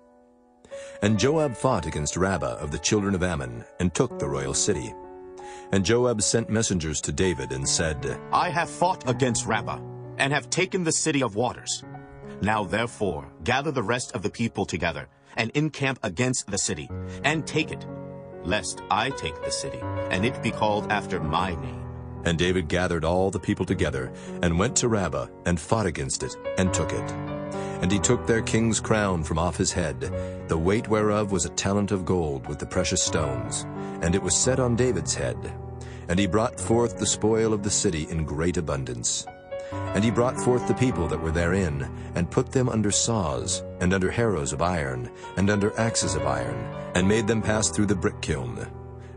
And Joab fought against Rabbah of the children of Ammon, and took the royal city. And Joab sent messengers to David, and said, I have fought against Rabbah, and have taken the city of waters. Now therefore gather the rest of the people together, and encamp against the city, and take it, lest I take the city, and it be called after my name. And David gathered all the people together, and went to Rabbah, and fought against it, and took it. And he took their king's crown from off his head, the weight whereof was a talent of gold with the precious stones, and it was set on David's head. And he brought forth the spoil of the city in great abundance. And he brought forth the people that were therein, and put them under saws, and under harrows of iron, and under axes of iron, and made them pass through the brick kiln.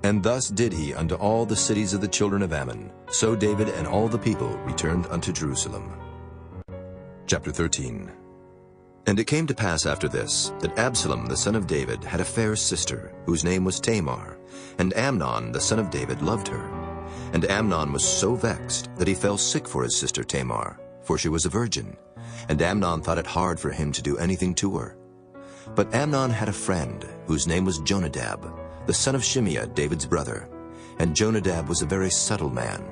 And thus did he unto all the cities of the children of Ammon. So David and all the people returned unto Jerusalem. Chapter 13. And it came to pass after this, that Absalom the son of David had a fair sister, whose name was Tamar, and Amnon the son of David loved her. And Amnon was so vexed that he fell sick for his sister Tamar, for she was a virgin. And Amnon thought it hard for him to do anything to her. But Amnon had a friend, whose name was Jonadab, the son of Shimeah, David's brother. And Jonadab was a very subtle man.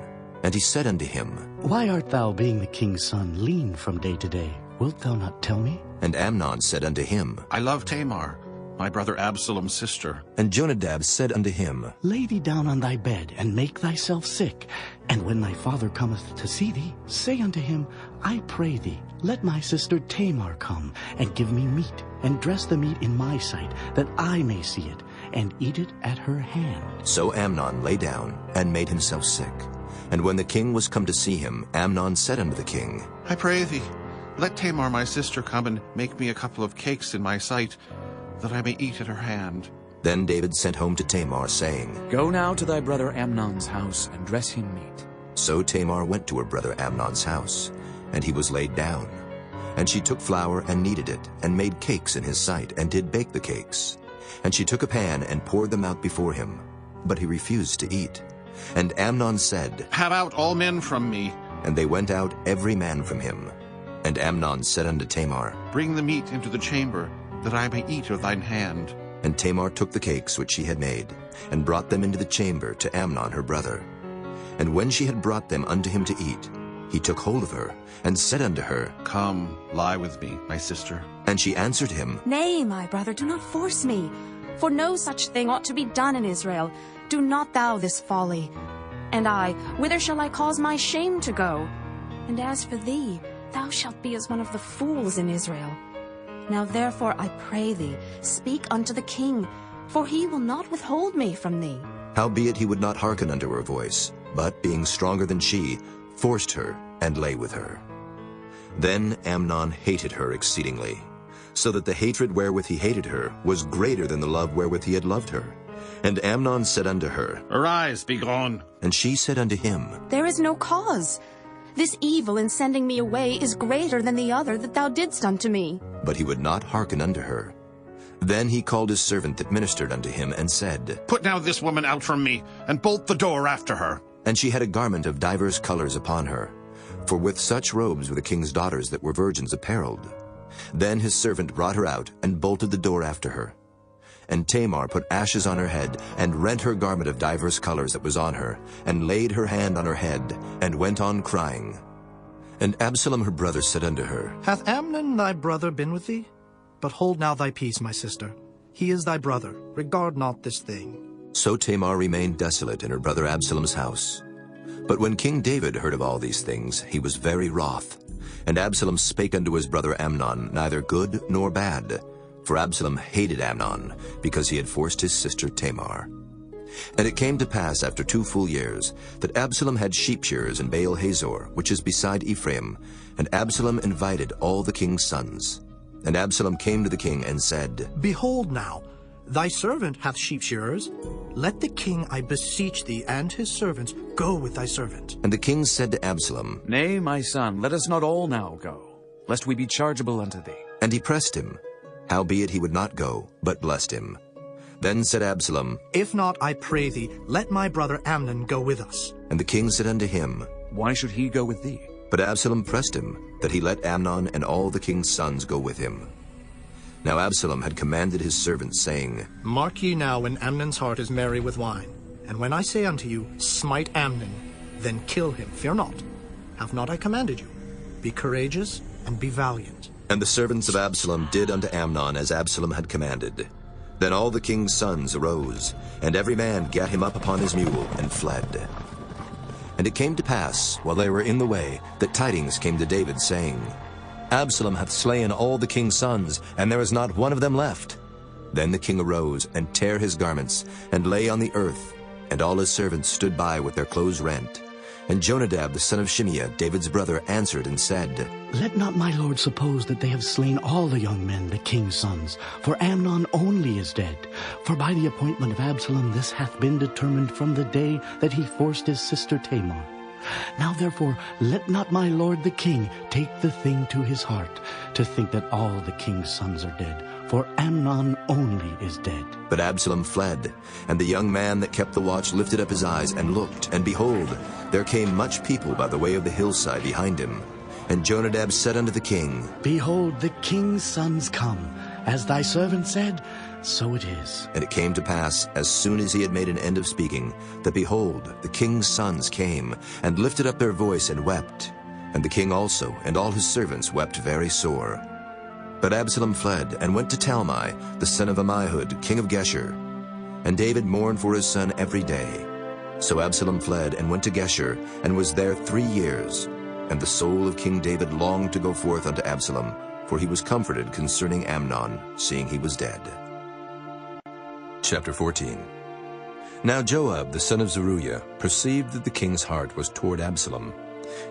And he said unto him, Why art thou, being the king's son, lean from day to day? Wilt thou not tell me? And Amnon said unto him, I love Tamar, my brother Absalom's sister. And Jonadab said unto him, Lay thee down on thy bed, and make thyself sick. And when thy father cometh to see thee, say unto him, I pray thee, let my sister Tamar come, and give me meat, and dress the meat in my sight, that I may see it, and eat it at her hand. So Amnon lay down, and made himself sick. And when the king was come to see him, Amnon said unto the king, I pray thee, let Tamar my sister come and make me a couple of cakes in my sight, that I may eat at her hand. Then David sent home to Tamar, saying, Go now to thy brother Amnon's house, and dress him meat. So Tamar went to her brother Amnon's house, and he was laid down. And she took flour and kneaded it, and made cakes in his sight, and did bake the cakes. And she took a pan and poured them out before him. But he refused to eat. And Amnon said, Have out all men from me. And they went out every man from him. And Amnon said unto Tamar, Bring the meat into the chamber, that I may eat of thine hand. And Tamar took the cakes which she had made, and brought them into the chamber to Amnon her brother. And when she had brought them unto him to eat, he took hold of her, and said unto her, Come, lie with me, my sister. And she answered him, Nay, my brother, do not force me, for no such thing ought to be done in Israel. Do not thou this folly. And I, whither shall I cause my shame to go? And as for thee, thou shalt be as one of the fools in Israel. Now therefore I pray thee, speak unto the king, for he will not withhold me from thee. Howbeit he would not hearken unto her voice, but, being stronger than she, forced her, and lay with her. Then Amnon hated her exceedingly, so that the hatred wherewith he hated her was greater than the love wherewith he had loved her. And Amnon said unto her, Arise, be gone. And she said unto him, There is no cause. This evil in sending me away is greater than the other that thou didst unto me. But he would not hearken unto her. Then he called his servant that ministered unto him, and said, Put now this woman out from me, and bolt the door after her. And she had a garment of divers colors upon her, for with such robes were the king's daughters that were virgins apparelled. Then his servant brought her out, and bolted the door after her. And Tamar put ashes on her head, and rent her garment of divers colors that was on her, and laid her hand on her head, and went on crying. And Absalom her brother said unto her, Hath Amnon thy brother been with thee? But hold now thy peace, my sister. He is thy brother. Regard not this thing. So Tamar remained desolate in her brother Absalom's house. But when King David heard of all these things, he was very wroth. And Absalom spake unto his brother Amnon neither good nor bad. For Absalom hated Amnon, because he had forced his sister Tamar. And it came to pass after 2 full years, that Absalom had sheep shearers in Baal Hazor, which is beside Ephraim. And Absalom invited all the king's sons. And Absalom came to the king and said, Behold now, thy servant hath sheep shearers. Let the king, I beseech thee, and his servants go with thy servant. And the king said to Absalom, Nay, my son, let us not all now go, lest we be chargeable unto thee. And he pressed him. Howbeit he would not go, but blessed him. Then said Absalom, If not, I pray thee, let my brother Amnon go with us. And the king said unto him, Why should he go with thee? But Absalom pressed him, that he let Amnon and all the king's sons go with him. Now Absalom had commanded his servants, saying, Mark ye now when Amnon's heart is merry with wine. And when I say unto you, Smite Amnon, then kill him, fear not. Have not I commanded you? Be courageous and be valiant. And the servants of Absalom did unto Amnon as Absalom had commanded. Then all the king's sons arose, and every man gat him up upon his mule, and fled. And it came to pass, while they were in the way, that tidings came to David, saying, Absalom hath slain all the king's sons, and there is not one of them left. Then the king arose, and tare his garments, and lay on the earth, and all his servants stood by with their clothes rent. And Jonadab the son of Shimeah, David's brother, answered and said, Let not my lord suppose that they have slain all the young men, the king's sons, for Amnon only is dead. For by the appointment of Absalom this hath been determined from the day that he forced his sister Tamar. Now therefore let not my lord the king take the thing to his heart, to think that all the king's sons are dead, for Amnon only is dead. But Absalom fled, and the young man that kept the watch lifted up his eyes and looked, and behold, there came much people by the way of the hillside behind him. And Jonadab said unto the king, Behold, the king's sons come. As thy servant said, so it is. And it came to pass, as soon as he had made an end of speaking, that behold, the king's sons came, and lifted up their voice and wept. And the king also, and all his servants, wept very sore. But Absalom fled and went to Talmai, the son of Ammihud, king of Geshur. And David mourned for his son every day. So Absalom fled and went to Geshur, and was there 3 years. And the soul of King David longed to go forth unto Absalom, for he was comforted concerning Amnon, seeing he was dead. Chapter 14. Now Joab, the son of Zeruiah, perceived that the king's heart was toward Absalom.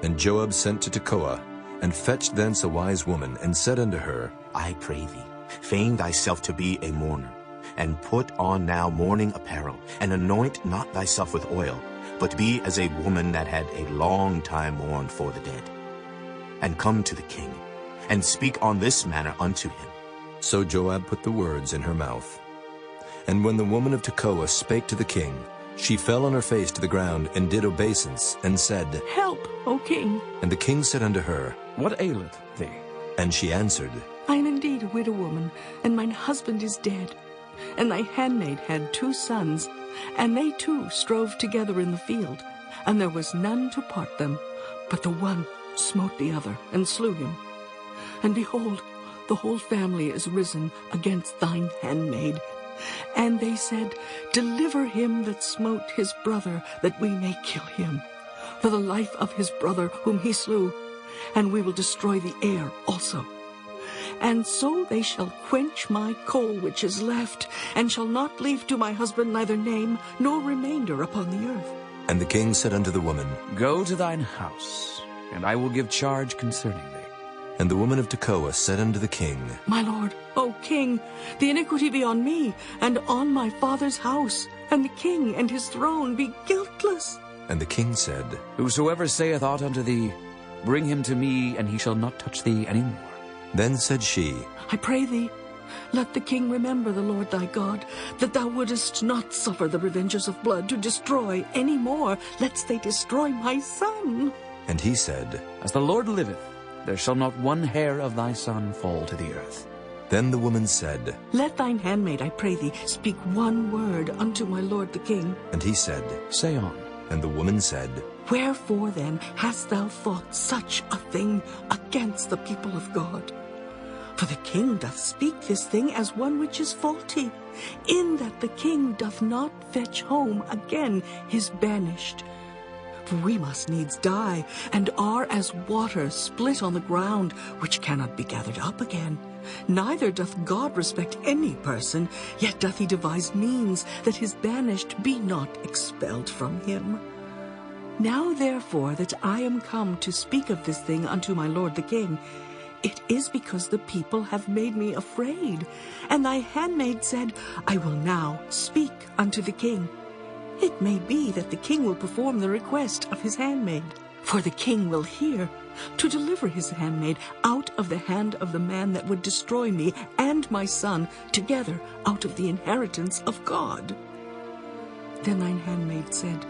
And Joab sent to Tekoa, and fetched thence a wise woman, and said unto her, I pray thee, feign thyself to be a mourner, and put on now mourning apparel, and anoint not thyself with oil, but be as a woman that had a long time mourned for the dead. And come to the king, and speak on this manner unto him. So Joab put the words in her mouth. And when the woman of Tekoa spake to the king, she fell on her face to the ground, and did obeisance, and said, Help, O king. And the king said unto her, What aileth thee? And she answered, I am indeed a widow woman, and mine husband is dead. And thy handmaid had 2 sons, and they too strove together in the field, and there was none to part them, but the one smote the other, and slew him. And behold, the whole family is risen against thine handmaid. And they said, Deliver him that smote his brother, that we may kill him, for the life of his brother whom he slew, and we will destroy the heir also. And so they shall quench my coal which is left, and shall not leave to my husband neither name nor remainder upon the earth. And the king said unto the woman, Go to thine house, and I will give charge concerning thee. And the woman of Tekoa said unto the king, My lord, O king, the iniquity be on me, and on my father's house, and the king and his throne be guiltless. And the king said, Whosoever saith aught unto thee, bring him to me, and he shall not touch thee any more. Then said she, I pray thee, let the king remember the Lord thy God, that thou wouldest not suffer the revengers of blood to destroy any more, lest they destroy my son. And he said, As the Lord liveth, there shall not one hair of thy son fall to the earth. Then the woman said, Let thine handmaid, I pray thee, speak one word unto my lord the king. And he said, Say on. And the woman said, Wherefore then hast thou thought such a thing against the people of God? For the king doth speak this thing as one which is faulty, in that the king doth not fetch home again his banished. For we must needs die, and are as water split on the ground, which cannot be gathered up again. Neither doth God respect any person, yet doth he devise means that his banished be not expelled from him. Now therefore that I am come to speak of this thing unto my lord the king, it is because the people have made me afraid. And thy handmaid said, I will now speak unto the king. It may be that the king will perform the request of his handmaid. For the king will hear, to deliver his handmaid out of the hand of the man that would destroy me and my son together out of the inheritance of God. Then thine handmaid said,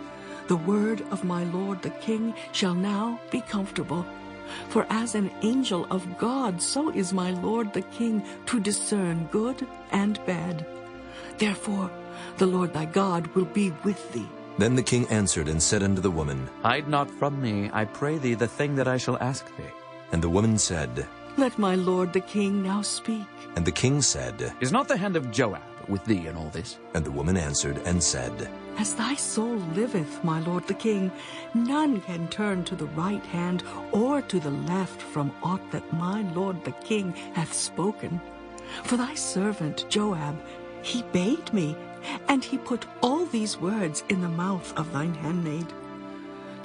The word of my lord the king shall now be comfortable. For as an angel of God, so is my lord the king to discern good and bad. Therefore the Lord thy God will be with thee. Then the king answered and said unto the woman, Hide not from me, I pray thee, the thing that I shall ask thee. And the woman said, Let my lord the king now speak. And the king said, Is not the hand of Joab with thee in all this? And the woman answered and said, As thy soul liveth, my lord the king, none can turn to the right hand or to the left from aught that my lord the king hath spoken. For thy servant Joab, he bade me, and he put all these words in the mouth of thine handmaid.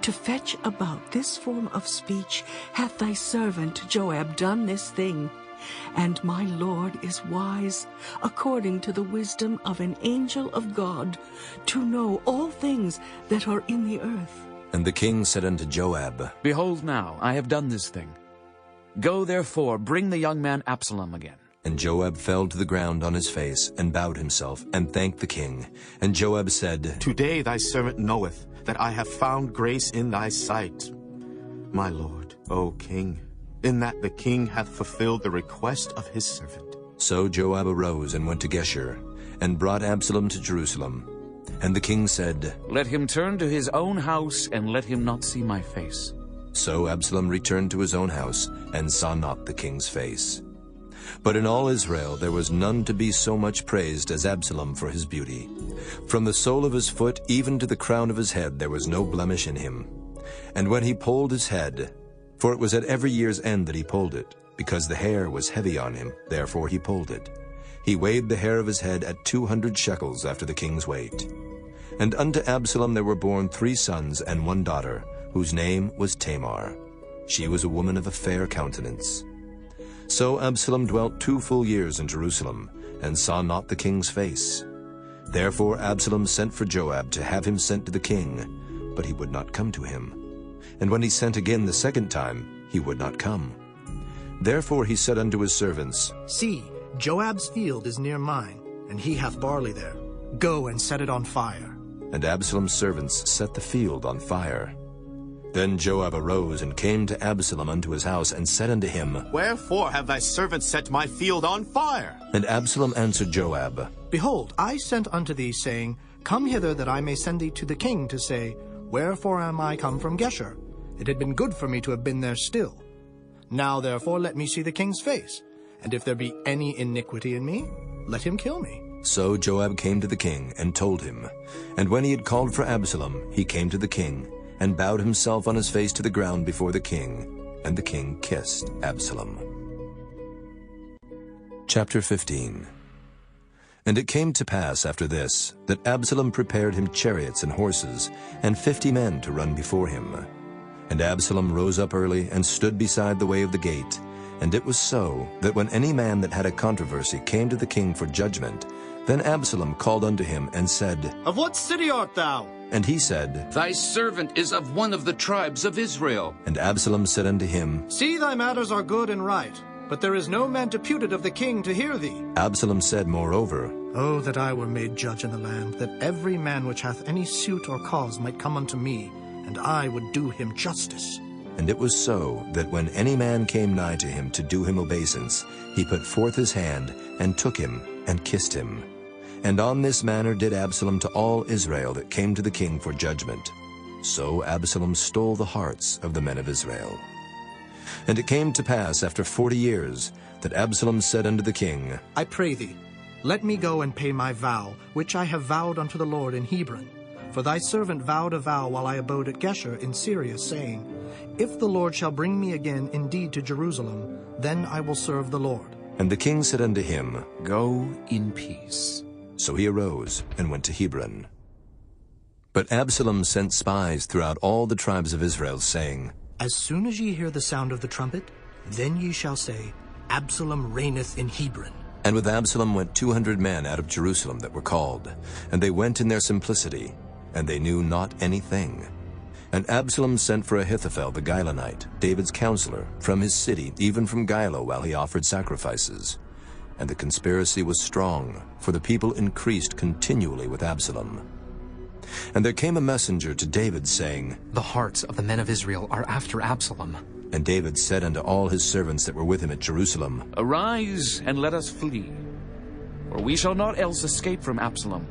To fetch about this form of speech hath thy servant Joab done this thing. And my lord is wise, according to the wisdom of an angel of God, to know all things that are in the earth. And the king said unto Joab, Behold now, I have done this thing. Go therefore, bring the young man Absalom again. And Joab fell to the ground on his face, and bowed himself, and thanked the king. And Joab said, Today thy servant knoweth that I have found grace in thy sight, my lord, O king, in that the king hath fulfilled the request of his servant. So Joab arose and went to Geshur, and brought Absalom to Jerusalem. And the king said, Let him turn to his own house, and let him not see my face. So Absalom returned to his own house, and saw not the king's face. But in all Israel there was none to be so much praised as Absalom for his beauty. From the sole of his foot even to the crown of his head there was no blemish in him. And when he polled his head, for it was at every year's end that he polled it, because the hair was heavy on him, therefore he polled it. He weighed the hair of his head at 200 shekels after the king's weight. And unto Absalom there were born 3 sons and 1 daughter, whose name was Tamar. She was a woman of a fair countenance. So Absalom dwelt 2 full years in Jerusalem, and saw not the king's face. Therefore Absalom sent for Joab to have him sent to the king, but he would not come to him. And when he sent again the 2nd time, he would not come. Therefore he said unto his servants, See, Joab's field is near mine, and he hath barley there. Go and set it on fire. And Absalom's servants set the field on fire. Then Joab arose and came to Absalom unto his house, and said unto him, Wherefore have thy servants set my field on fire? And Absalom answered Joab, Behold, I sent unto thee, saying, Come hither, that I may send thee to the king, to say, Wherefore am I come from Geshur? It had been good for me to have been there still. Now therefore let me see the king's face, and if there be any iniquity in me, let him kill me. So Joab came to the king, and told him. And when he had called for Absalom, he came to the king, and bowed himself on his face to the ground before the king, and the king kissed Absalom. Chapter 15. And it came to pass after this, that Absalom prepared him chariots and horses, and 50 men to run before him. And Absalom rose up early, and stood beside the way of the gate. And it was so, that when any man that had a controversy came to the king for judgment, then Absalom called unto him, and said, Of what city art thou? And he said, Thy servant is of one of the tribes of Israel. And Absalom said unto him, See, thy matters are good and right, but there is no man deputed of the king to hear thee. Absalom said moreover, Oh, that I were made judge in the land, that every man which hath any suit or cause might come unto me, and I would do him justice. And it was so, that when any man came nigh to him to do him obeisance, he put forth his hand, and took him, and kissed him. And on this manner did Absalom to all Israel that came to the king for judgment. So Absalom stole the hearts of the men of Israel. And it came to pass after 40 years, that Absalom said unto the king, I pray thee, let me go and pay my vow, which I have vowed unto the Lord in Hebron. For thy servant vowed a vow while I abode at Geshur in Syria, saying, If the Lord shall bring me again indeed to Jerusalem, then I will serve the Lord. And the king said unto him, Go in peace. So he arose and went to Hebron. But Absalom sent spies throughout all the tribes of Israel, saying, As soon as ye hear the sound of the trumpet, then ye shall say, Absalom reigneth in Hebron. And with Absalom went 200 men out of Jerusalem that were called, and they went in their simplicity, and they knew not anything. And Absalom sent for Ahithophel the Gilonite, David's counselor, from his city, even from Gilo, while he offered sacrifices. And the conspiracy was strong, for the people increased continually with Absalom. And there came a messenger to David, saying, The hearts of the men of Israel are after Absalom. And David said unto all his servants that were with him at Jerusalem, Arise, and let us flee, for we shall not else escape from Absalom.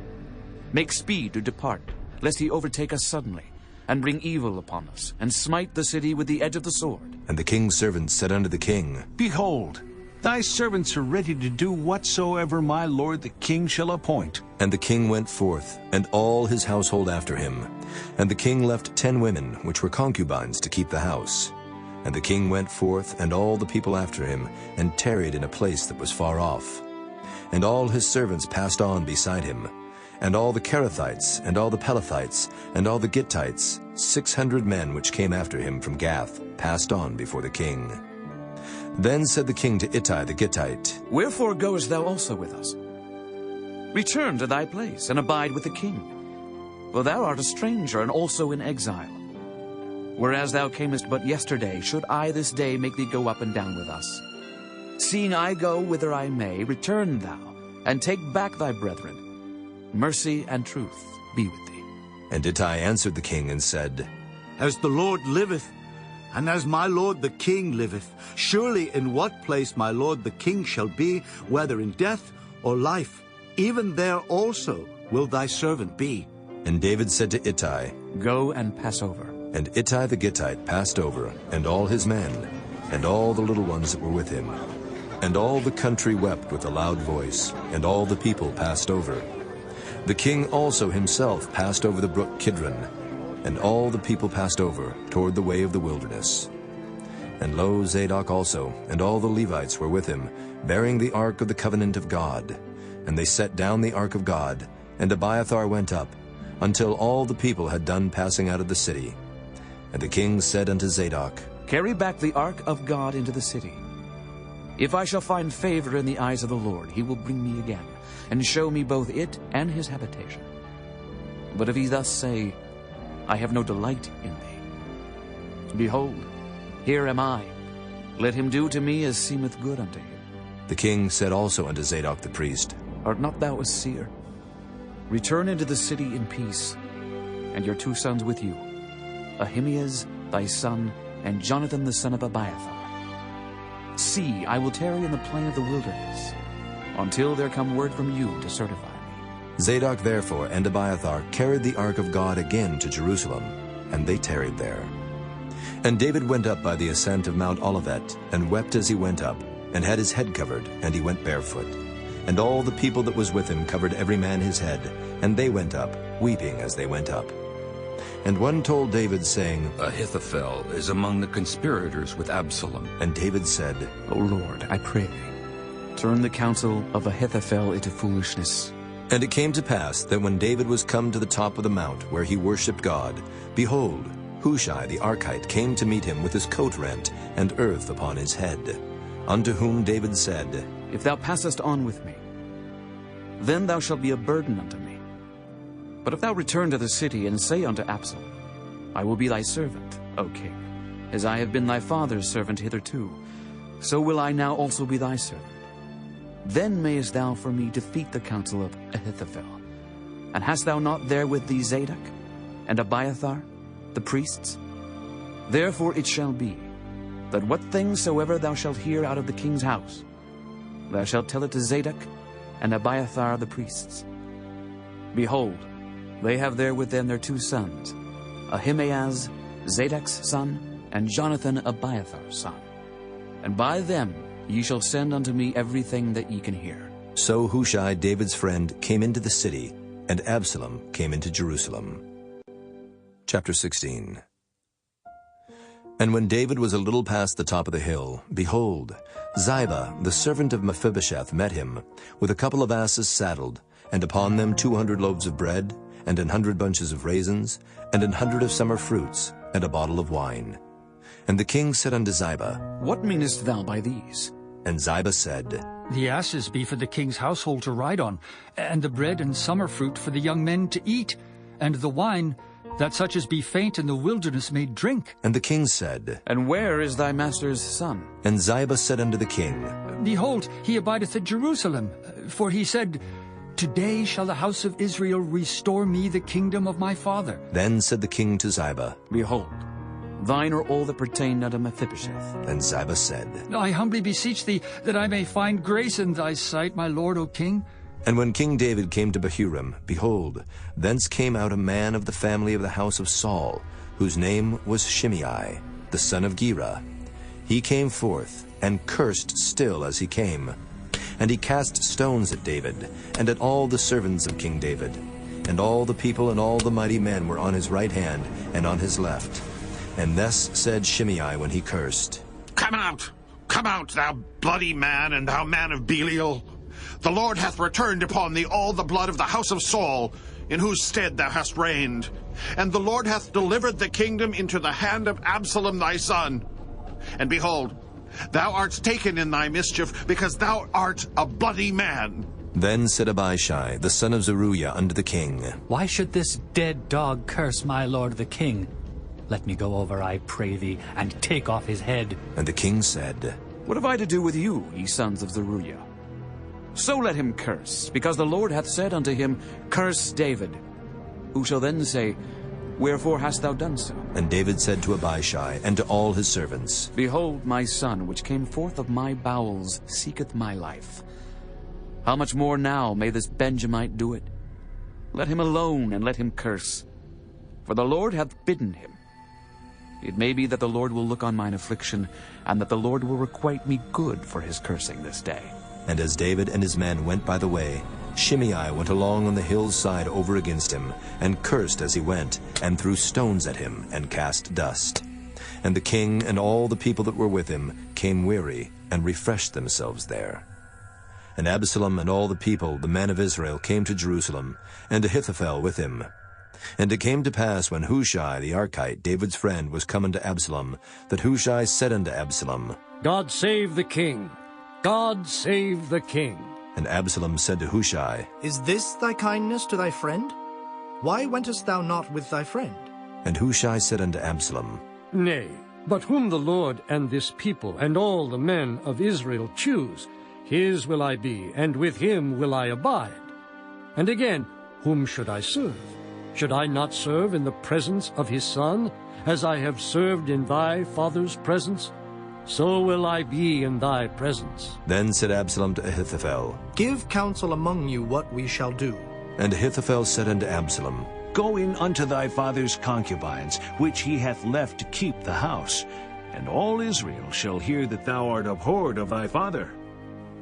Make speed to depart, lest he overtake us suddenly, and bring evil upon us, and smite the city with the edge of the sword. And the king's servants said unto the king, Behold, thy servants are ready to do whatsoever my lord the king shall appoint. And the king went forth, and all his household after him. And the king left 10 women, which were concubines, to keep the house. And the king went forth, and all the people after him, and tarried in a place that was far off. And all his servants passed on beside him. And all the Kerethites, and all the Pelethites, and all the Gittites, 600 men which came after him from Gath, passed on before the king. Then said the king to Ittai the Gittite, Wherefore goest thou also with us? Return to thy place, and abide with the king. For thou art a stranger, and also in exile. Whereas thou camest but yesterday, should I this day make thee go up and down with us? Seeing I go whither I may, return thou, and take back thy brethren. Mercy and truth be with thee. And Ittai answered the king and said, As the Lord liveth, and as my lord the king liveth, surely in what place my lord the king shall be, whether in death or life, even there also will thy servant be. And David said to Ittai, Go and pass over. And Ittai the Gittite passed over, and all his men, and all the little ones that were with him. And all the country wept with a loud voice, and all the people passed over. The king also himself passed over the brook Kidron, and all the people passed over toward the way of the wilderness. And lo, Zadok also, and all the Levites were with him, bearing the ark of the covenant of God. And they set down the ark of God, and Abiathar went up, until all the people had done passing out of the city. And the king said unto Zadok, Carry back the ark of God into the city. If I shall find favor in the eyes of the Lord, he will bring me again, and show me both it and his habitation. But if he thus say, I have no delight in thee, behold, here am I. Let him do to me as seemeth good unto him. The king said also unto Zadok the priest, Art not thou a seer? Return into the city in peace, and your 2 sons with you, Ahimaaz thy son, and Jonathan the son of Abiathar. See, I will tarry in the plain of the wilderness, until there come word from you to certify me. Zadok therefore and Abiathar carried the ark of God again to Jerusalem, and they tarried there. And David went up by the ascent of Mount Olivet, and wept as he went up, and had his head covered, and he went barefoot. And all the people that was with him covered every man his head, and they went up, weeping as they went up. And one told David, saying, Ahithophel is among the conspirators with Absalom. And David said, O Lord, I pray thee, turn the counsel of Ahithophel into foolishness. And it came to pass that when David was come to the top of the mount where he worshipped God, behold, Hushai the Archite came to meet him with his coat rent and earth upon his head. Unto whom David said, If thou passest on with me, then thou shalt be a burden unto me. But if thou return to the city and say unto Absalom, I will be thy servant, O king, as I have been thy father's servant hitherto, so will I now also be thy servant. Then mayest thou for me defeat the counsel of Ahithophel. And hast thou not there with thee Zadok and Abiathar, the priests? Therefore it shall be, that what things soever thou shalt hear out of the king's house, thou shalt tell it to Zadok and Abiathar the priests. Behold, they have there with them their 2 sons, Ahimaaz, Zadok's son, and Jonathan, Abiathar's son. And by them ye shall send unto me everything that ye can hear. So Hushai, David's friend, came into the city, and Absalom came into Jerusalem. Chapter 16. And when David was a little past the top of the hill, behold, Ziba, the servant of Mephibosheth, met him, with a couple of asses saddled, and upon them 200 loaves of bread, and 100 bunches of raisins, and 100 of summer fruits, and a bottle of wine. And the king said unto Ziba, What meanest thou by these? And Ziba said, The asses be for the king's household to ride on, and the bread and summer fruit for the young men to eat, and the wine, that such as be faint in the wilderness may drink. And the king said, And where is thy master's son? And Ziba said unto the king, Behold, he abideth at Jerusalem, for he said, Today shall the house of Israel restore me the kingdom of my father. Then said the king to Ziba, Behold, thine are all that pertain unto Mephibosheth. And Ziba said, I humbly beseech thee that I may find grace in thy sight, my lord, O king. And when King David came to Bahurim, behold, thence came out a man of the family of the house of Saul, whose name was Shimei, the son of Gera. He came forth, and cursed still as he came. And he cast stones at David, and at all the servants of King David. And all the people and all the mighty men were on his right hand and on his left. And thus said Shimei when he cursed, Come out, thou bloody man, and thou man of Belial. The Lord hath returned upon thee all the blood of the house of Saul, in whose stead thou hast reigned. And the Lord hath delivered the kingdom into the hand of Absalom thy son. And behold, thou art taken in thy mischief, because thou art a bloody man. Then said Abishai, the son of Zeruiah, unto the king, Why should this dead dog curse my lord the king? Let me go over, I pray thee, and take off his head. And the king said, What have I to do with you, ye sons of Zeruiah? So let him curse, because the Lord hath said unto him, Curse David. Who shall then say, Wherefore hast thou done so? And David said to Abishai and to all his servants, Behold, my son, which came forth of my bowels, seeketh my life. How much more now may this Benjamite do it? Let him alone, and let him curse. For the Lord hath bidden him. It may be that the Lord will look on mine affliction, and that the Lord will requite me good for his cursing this day. And as David and his men went by the way, Shimei went along on the hill's side over against him, and cursed as he went, and threw stones at him, and cast dust. And the king and all the people that were with him came weary, and refreshed themselves there. And Absalom and all the people, the men of Israel, came to Jerusalem, and Ahithophel with him. And it came to pass, when Hushai the Archite, David's friend, was come unto Absalom, that Hushai said unto Absalom, God save the king! God save the king! And Absalom said to Hushai, Is this thy kindness to thy friend? Why wentest thou not with thy friend? And Hushai said unto Absalom, Nay, but whom the Lord and this people and all the men of Israel choose, his will I be, and with him will I abide. And again, whom should I serve? Should I not serve in the presence of his son, as I have served in thy father's presence? So will I be in thy presence. Then said Absalom to Ahithophel, Give counsel among you what we shall do. And Ahithophel said unto Absalom, Go in unto thy father's concubines, which he hath left to keep the house, and all Israel shall hear that thou art abhorred of thy father.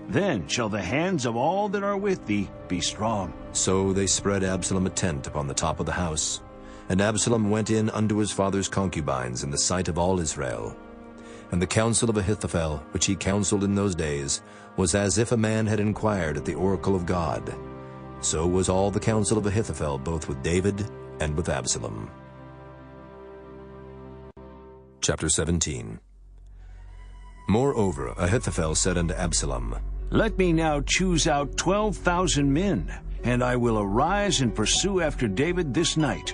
Then shall the hands of all that are with thee be strong. So they spread Absalom a tent upon the top of the house. And Absalom went in unto his father's concubines in the sight of all Israel. And the counsel of Ahithophel, which he counseled in those days, was as if a man had inquired at the oracle of God. So was all the counsel of Ahithophel, both with David and with Absalom. Chapter 17. Moreover, Ahithophel said unto Absalom, Let me now choose out 12,000 men, and I will arise and pursue after David this night.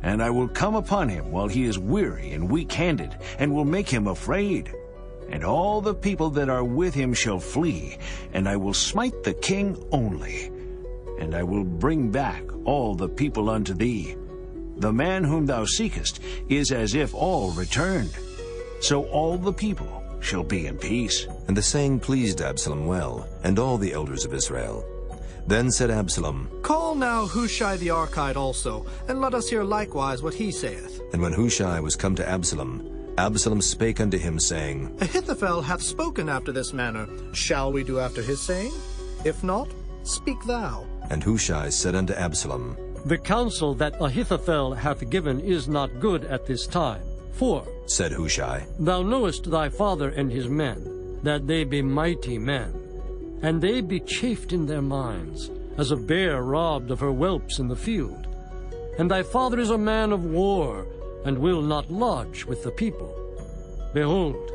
And I will come upon him while he is weary and weak-handed, and will make him afraid. And all the people that are with him shall flee, and I will smite the king only. And I will bring back all the people unto thee. The man whom thou seekest is as if all returned. So all the people shall be in peace. And the saying pleased Absalom well, and all the elders of Israel. Then said Absalom, Call now Hushai the Archite also, and let us hear likewise what he saith. And when Hushai was come to Absalom, Absalom spake unto him, saying, Ahithophel hath spoken after this manner. Shall we do after his saying? If not, speak thou. And Hushai said unto Absalom, The counsel that Ahithophel hath given is not good at this time. For, said Hushai, Thou knowest thy father and his men, that they be mighty men, and they be chafed in their minds, as a bear robbed of her whelps in the field. And thy father is a man of war, and will not lodge with the people. Behold,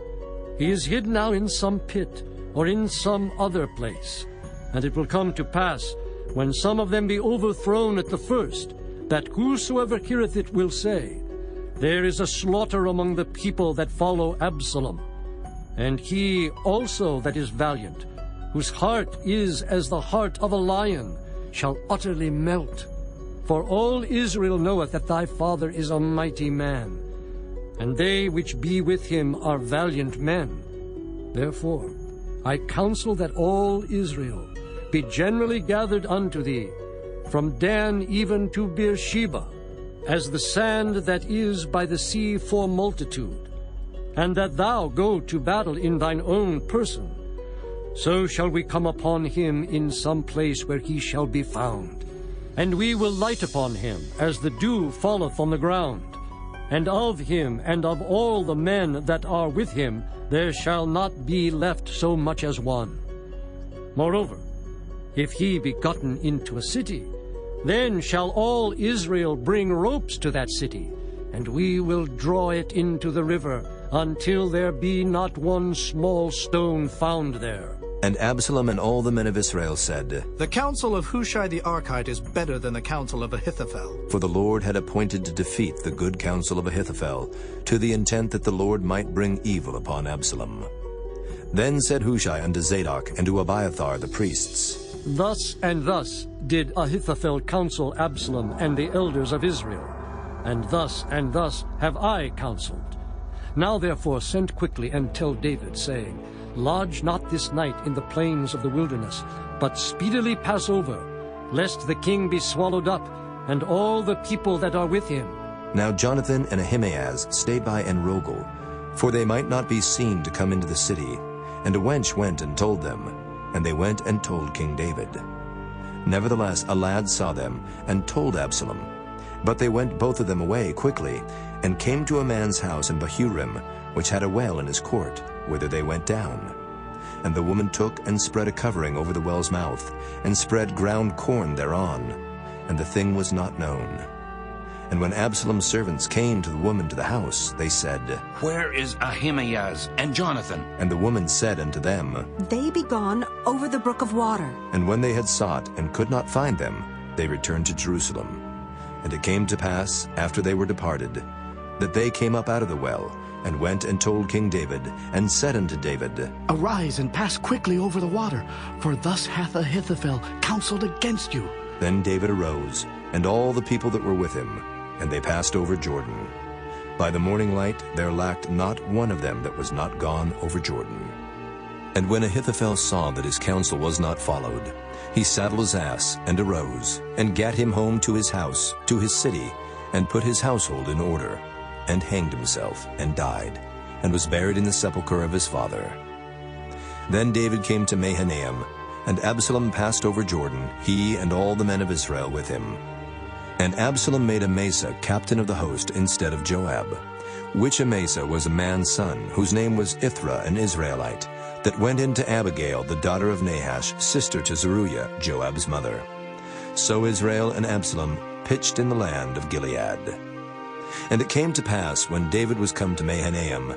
he is hid now in some pit, or in some other place. And it will come to pass, when some of them be overthrown at the first, that whosoever heareth it will say, There is a slaughter among the people that follow Absalom. And he also that is valiant, whose heart is as the heart of a lion, shall utterly melt. For all Israel knoweth that thy father is a mighty man, and they which be with him are valiant men. Therefore I counsel that all Israel be generally gathered unto thee, from Dan even to Beersheba, as the sand that is by the sea for multitude, and that thou go to battle in thine own person. So shall we come upon him in some place where he shall be found. And we will light upon him, as the dew falleth on the ground. And of him and of all the men that are with him there shall not be left so much as one. Moreover, if he be gotten into a city, then shall all Israel bring ropes to that city, and we will draw it into the river, until there be not one small stone found there. And Absalom and all the men of Israel said, The counsel of Hushai the Archite is better than the counsel of Ahithophel. For the Lord had appointed to defeat the good counsel of Ahithophel, to the intent that the Lord might bring evil upon Absalom. Then said Hushai unto Zadok and to Abiathar the priests, Thus and thus did Ahithophel counsel Absalom and the elders of Israel, and thus have I counseled. Now therefore send quickly and tell David, saying, Lodge not this night in the plains of the wilderness, but speedily pass over, lest the king be swallowed up, and all the people that are with him. Now Jonathan and Ahimaaz stayed by Enrogel, for they might not be seen to come into the city. And a wench went and told them, and they went and told King David. Nevertheless a lad saw them, and told Absalom. But they went both of them away quickly, and came to a man's house in Bahurim, which had a well in his court, whither they went down. And the woman took and spread a covering over the well's mouth, and spread ground corn thereon, and the thing was not known. And when Absalom's servants came to the woman to the house, they said, Where is Ahimaaz and Jonathan? And the woman said unto them, They be gone over the brook of water. And when they had sought and could not find them, they returned to Jerusalem. And it came to pass, after they were departed, that they came up out of the well, and went and told King David, and said unto David, Arise and pass quickly over the water, for thus hath Ahithophel counseled against you. Then David arose, and all the people that were with him, and they passed over Jordan. By the morning light there lacked not one of them that was not gone over Jordan. And when Ahithophel saw that his counsel was not followed, he saddled his ass, and arose, and gat him home to his house, to his city, and put his household in order, and hanged himself, and died, and was buried in the sepulchre of his father. Then David came to Mahanaim, and Absalom passed over Jordan, he and all the men of Israel with him. And Absalom made Amasa captain of the host instead of Joab, which Amasa was a man's son, whose name was Ithra, an Israelite, that went in to Abigail, the daughter of Nahash, sister to Zeruiah, Joab's mother. So Israel and Absalom pitched in the land of Gilead. And it came to pass, when David was come to Mahanaim,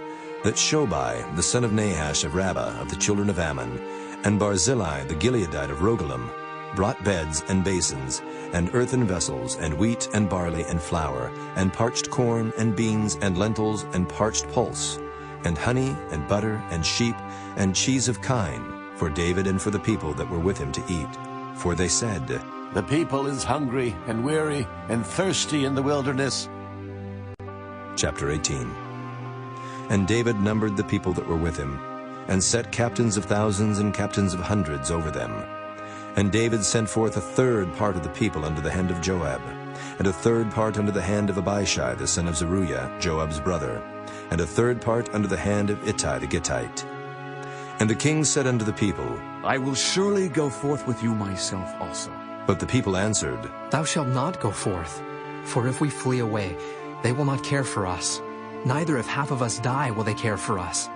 that Shobai, the son of Nahash of Rabbah of the children of Ammon, and Barzillai the Gileadite of Rogelim, brought beds and basins, and earthen vessels, and wheat and barley and flour, and parched corn and beans and lentils and parched pulse, and honey and butter and sheep and cheese of kine, for David and for the people that were with him to eat. For they said, The people is hungry and weary and thirsty in the wilderness. Chapter 18. And David numbered the people that were with him, and set captains of thousands and captains of hundreds over them. And David sent forth a third part of the people under the hand of Joab, and a third part under the hand of Abishai the son of Zeruiah, Joab's brother, and a third part under the hand of Ittai the Gittite. And the king said unto the people, I will surely go forth with you myself also. But the people answered, Thou shalt not go forth, for if we flee away, they will not care for us. Neither if half of us die will they care for us.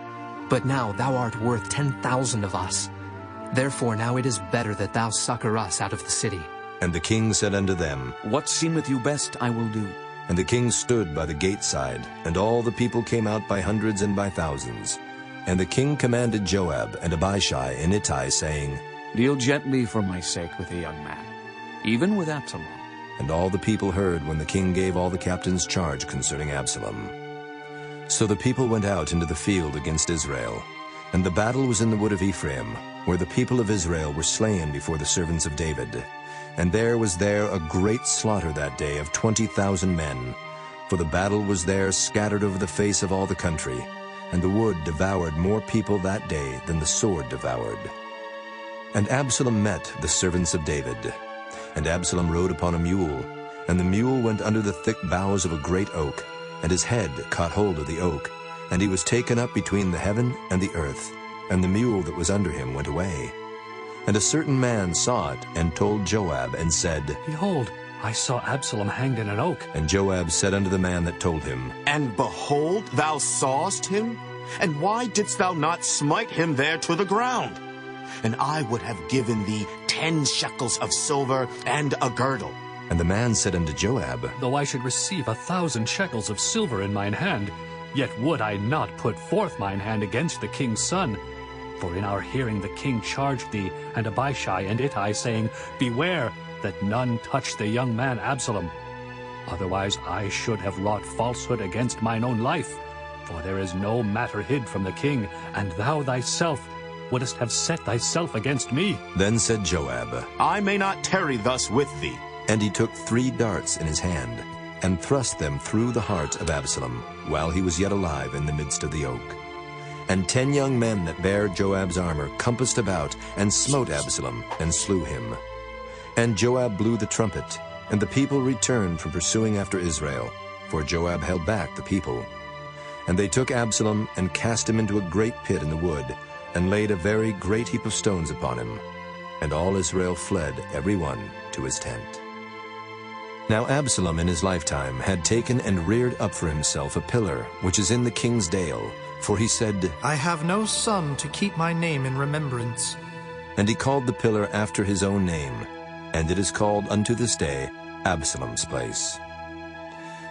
But now thou art worth 10,000 of us. Therefore now it is better that thou succor us out of the city. And the king said unto them, What seemeth you best I will do. And the king stood by the gate side, and all the people came out by hundreds and by thousands. And the king commanded Joab and Abishai and Ittai, saying, Deal gently for my sake with a young man, even with Absalom. And all the people heard when the king gave all the captains charge concerning Absalom. So the people went out into the field against Israel. And the battle was in the wood of Ephraim, where the people of Israel were slain before the servants of David. And there was a great slaughter that day of 20,000 men. For the battle was there scattered over the face of all the country. And the wood devoured more people that day than the sword devoured. And Absalom met the servants of David. And Absalom rode upon a mule. And the mule went under the thick boughs of a great oak, and his head caught hold of the oak. And he was taken up between the heaven and the earth, and the mule that was under him went away. And a certain man saw it, and told Joab, and said, Behold, I saw Absalom hanged in an oak. And Joab said unto the man that told him, And behold, thou sawest him? And why didst thou not smite him there to the ground? And I would have given thee 10 shekels of silver and a girdle. And the man said unto Joab, Though I should receive 1,000 shekels of silver in mine hand, yet would I not put forth mine hand against the king's son. For in our hearing the king charged thee, and Abishai and Ittai, saying, Beware that none touch the young man Absalom. Otherwise I should have wrought falsehood against mine own life. For there is no matter hid from the king, and thou thyself wouldest have set thyself against me. Then said Joab, I may not tarry thus with thee. And he took 3 darts in his hand, and thrust them through the heart of Absalom, while he was yet alive in the midst of the oak. And 10 young men that bare Joab's armor compassed about, and smote Absalom, and slew him. And Joab blew the trumpet, and the people returned from pursuing after Israel, for Joab held back the people. And they took Absalom and cast him into a great pit in the wood, and laid a very great heap of stones upon him. And all Israel fled, every one to his tent. Now Absalom in his lifetime had taken and reared up for himself a pillar, which is in the king's dale, for he said, I have no son to keep my name in remembrance. And he called the pillar after his own name, and it is called unto this day Absalom's place.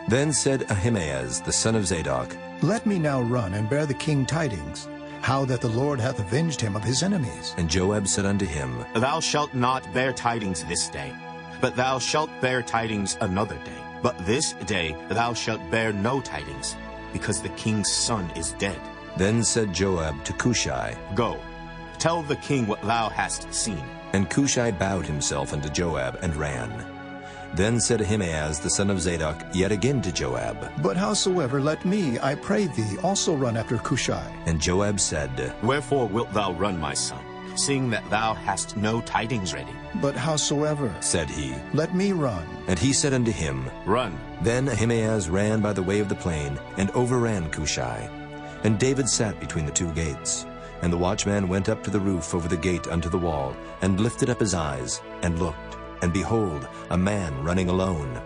Then said Ahimaaz the son of Zadok, Let me now run and bear the king tidings, how that the Lord hath avenged him of his enemies. And Joab said unto him, Thou shalt not bear tidings this day, but thou shalt bear tidings another day. But this day thou shalt bear no tidings, because the king's son is dead. Then said Joab to Cushai, Go, tell the king what thou hast seen. And Cushai bowed himself unto Joab and ran. Then said Ahimaaz the son of Zadok yet again to Joab, But howsoever, let me, I pray thee, also run after Cushai. And Joab said, Wherefore wilt thou run, my son, seeing that thou hast no tidings ready? But howsoever, said he, let me run. And he said unto him, Run. Then Ahimaaz ran by the way of the plain, and overran Cushai. And David sat between the two gates. And the watchman went up to the roof over the gate unto the wall, and lifted up his eyes, and looked. And behold, a man running alone.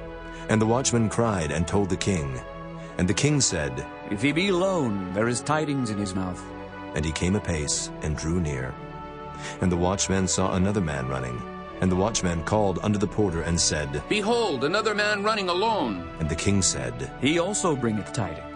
And the watchman cried and told the king. And the king said, If he be alone, there is tidings in his mouth. And he came apace, and drew near. And the watchman saw another man running. And the watchman called unto the porter, and said, Behold, another man running alone. And the king said, He also bringeth tidings.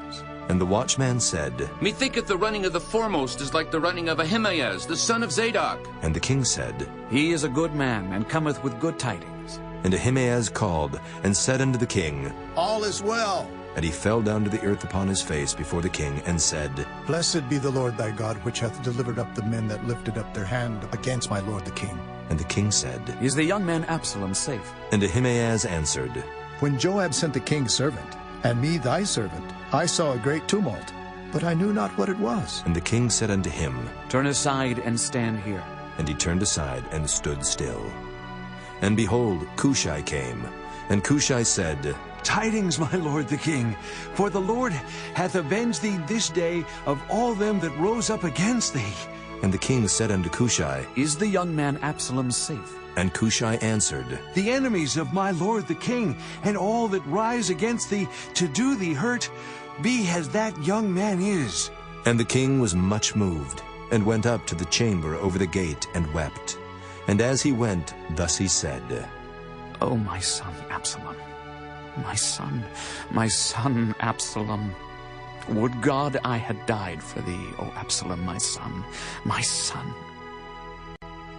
And the watchman said, Methinketh the running of the foremost is like the running of Ahimaaz, the son of Zadok. And the king said, He is a good man, and cometh with good tidings. And Ahimaaz called, and said unto the king, All is well. And he fell down to the earth upon his face before the king, and said, Blessed be the Lord thy God, which hath delivered up the men that lifted up their hand against my lord the king. And the king said, Is the young man Absalom safe? And Ahimaaz answered, When Joab sent the king's servant, and me thy servant, I saw a great tumult, but I knew not what it was. And the king said unto him, Turn aside and stand here. And he turned aside and stood still. And behold, Cushai came. And Cushai said, Tidings, my lord the king, for the Lord hath avenged thee this day of all them that rose up against thee. And the king said unto Cushai, Is the young man Absalom safe? And Cushai answered, The enemies of my lord the king, and all that rise against thee to do thee hurt, be as that young man is. And the king was much moved, and went up to the chamber over the gate, and wept. And as he went, thus he said, O my son Absalom, my son Absalom, would God I had died for thee, O Absalom, my son, my son.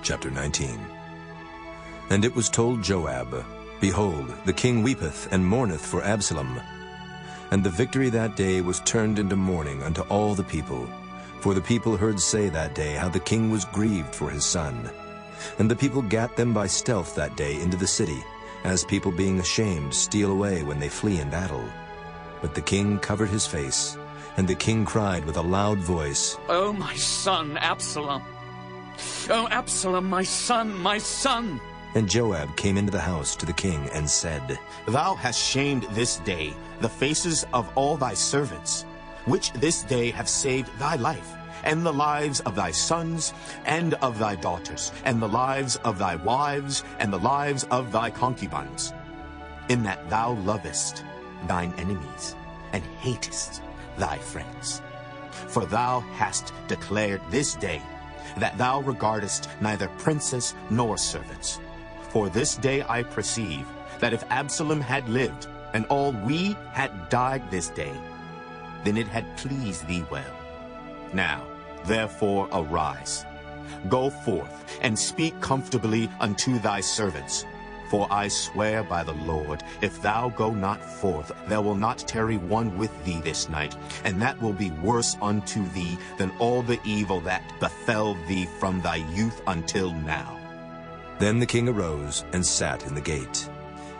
Chapter 19. And it was told Joab, Behold, the king weepeth and mourneth for Absalom. And the victory that day was turned into mourning unto all the people. For the people heard say that day how the king was grieved for his son. And the people gat them by stealth that day into the city, as people being ashamed steal away when they flee in battle. But the king covered his face, and the king cried with a loud voice, O my son Absalom! O Absalom, my son, my son! And Joab came into the house to the king and said, Thou hast shamed this day the faces of all thy servants, which this day have saved thy life, and the lives of thy sons, and of thy daughters, and the lives of thy wives, and the lives of thy concubines, in that thou lovest thine enemies, and hatest thy friends. For thou hast declared this day that thou regardest neither princes nor servants. For this day I perceive that if Absalom had lived, and all we had died this day, then it had pleased thee well. Now, therefore, arise, go forth, and speak comfortably unto thy servants. For I swear by the Lord, if thou go not forth, there will not tarry one with thee this night, and that will be worse unto thee than all the evil that befell thee from thy youth until now. Then the king arose and sat in the gate.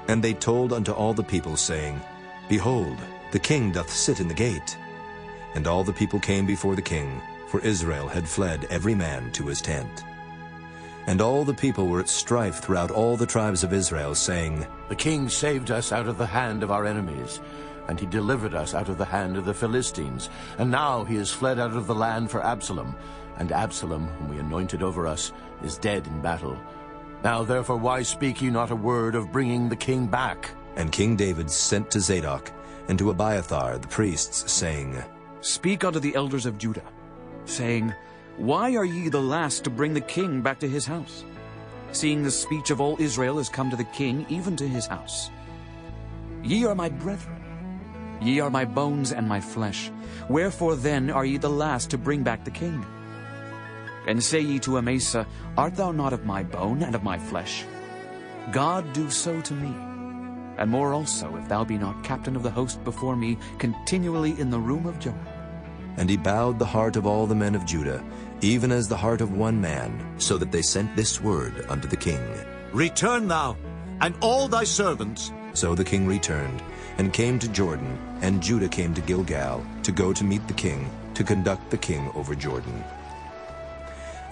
And they told unto all the people, saying, Behold, the king doth sit in the gate. And all the people came before the king, for Israel had fled every man to his tent. And all the people were at strife throughout all the tribes of Israel, saying, The king saved us out of the hand of our enemies, and he delivered us out of the hand of the Philistines. And now he is fled out of the land for Absalom, and Absalom, whom we anointed over us, is dead in battle. Now therefore why speak ye not a word of bringing the king back? And King David sent to Zadok and to Abiathar the priests, saying, Speak unto the elders of Judah, saying, Why are ye the last to bring the king back to his house? Seeing the speech of all Israel is come to the king, even to his house. Ye are my brethren, ye are my bones and my flesh. Wherefore then are ye the last to bring back the king? And say ye to Amasa, Art thou not of my bone and of my flesh? God do so to me, and more also, if thou be not captain of the host before me, continually in the room of Joab. And he bowed the heart of all the men of Judah, even as the heart of one man, so that they sent this word unto the king. Return thou, and all thy servants. So the king returned, and came to Jordan, and Judah came to Gilgal, to go to meet the king, to conduct the king over Jordan.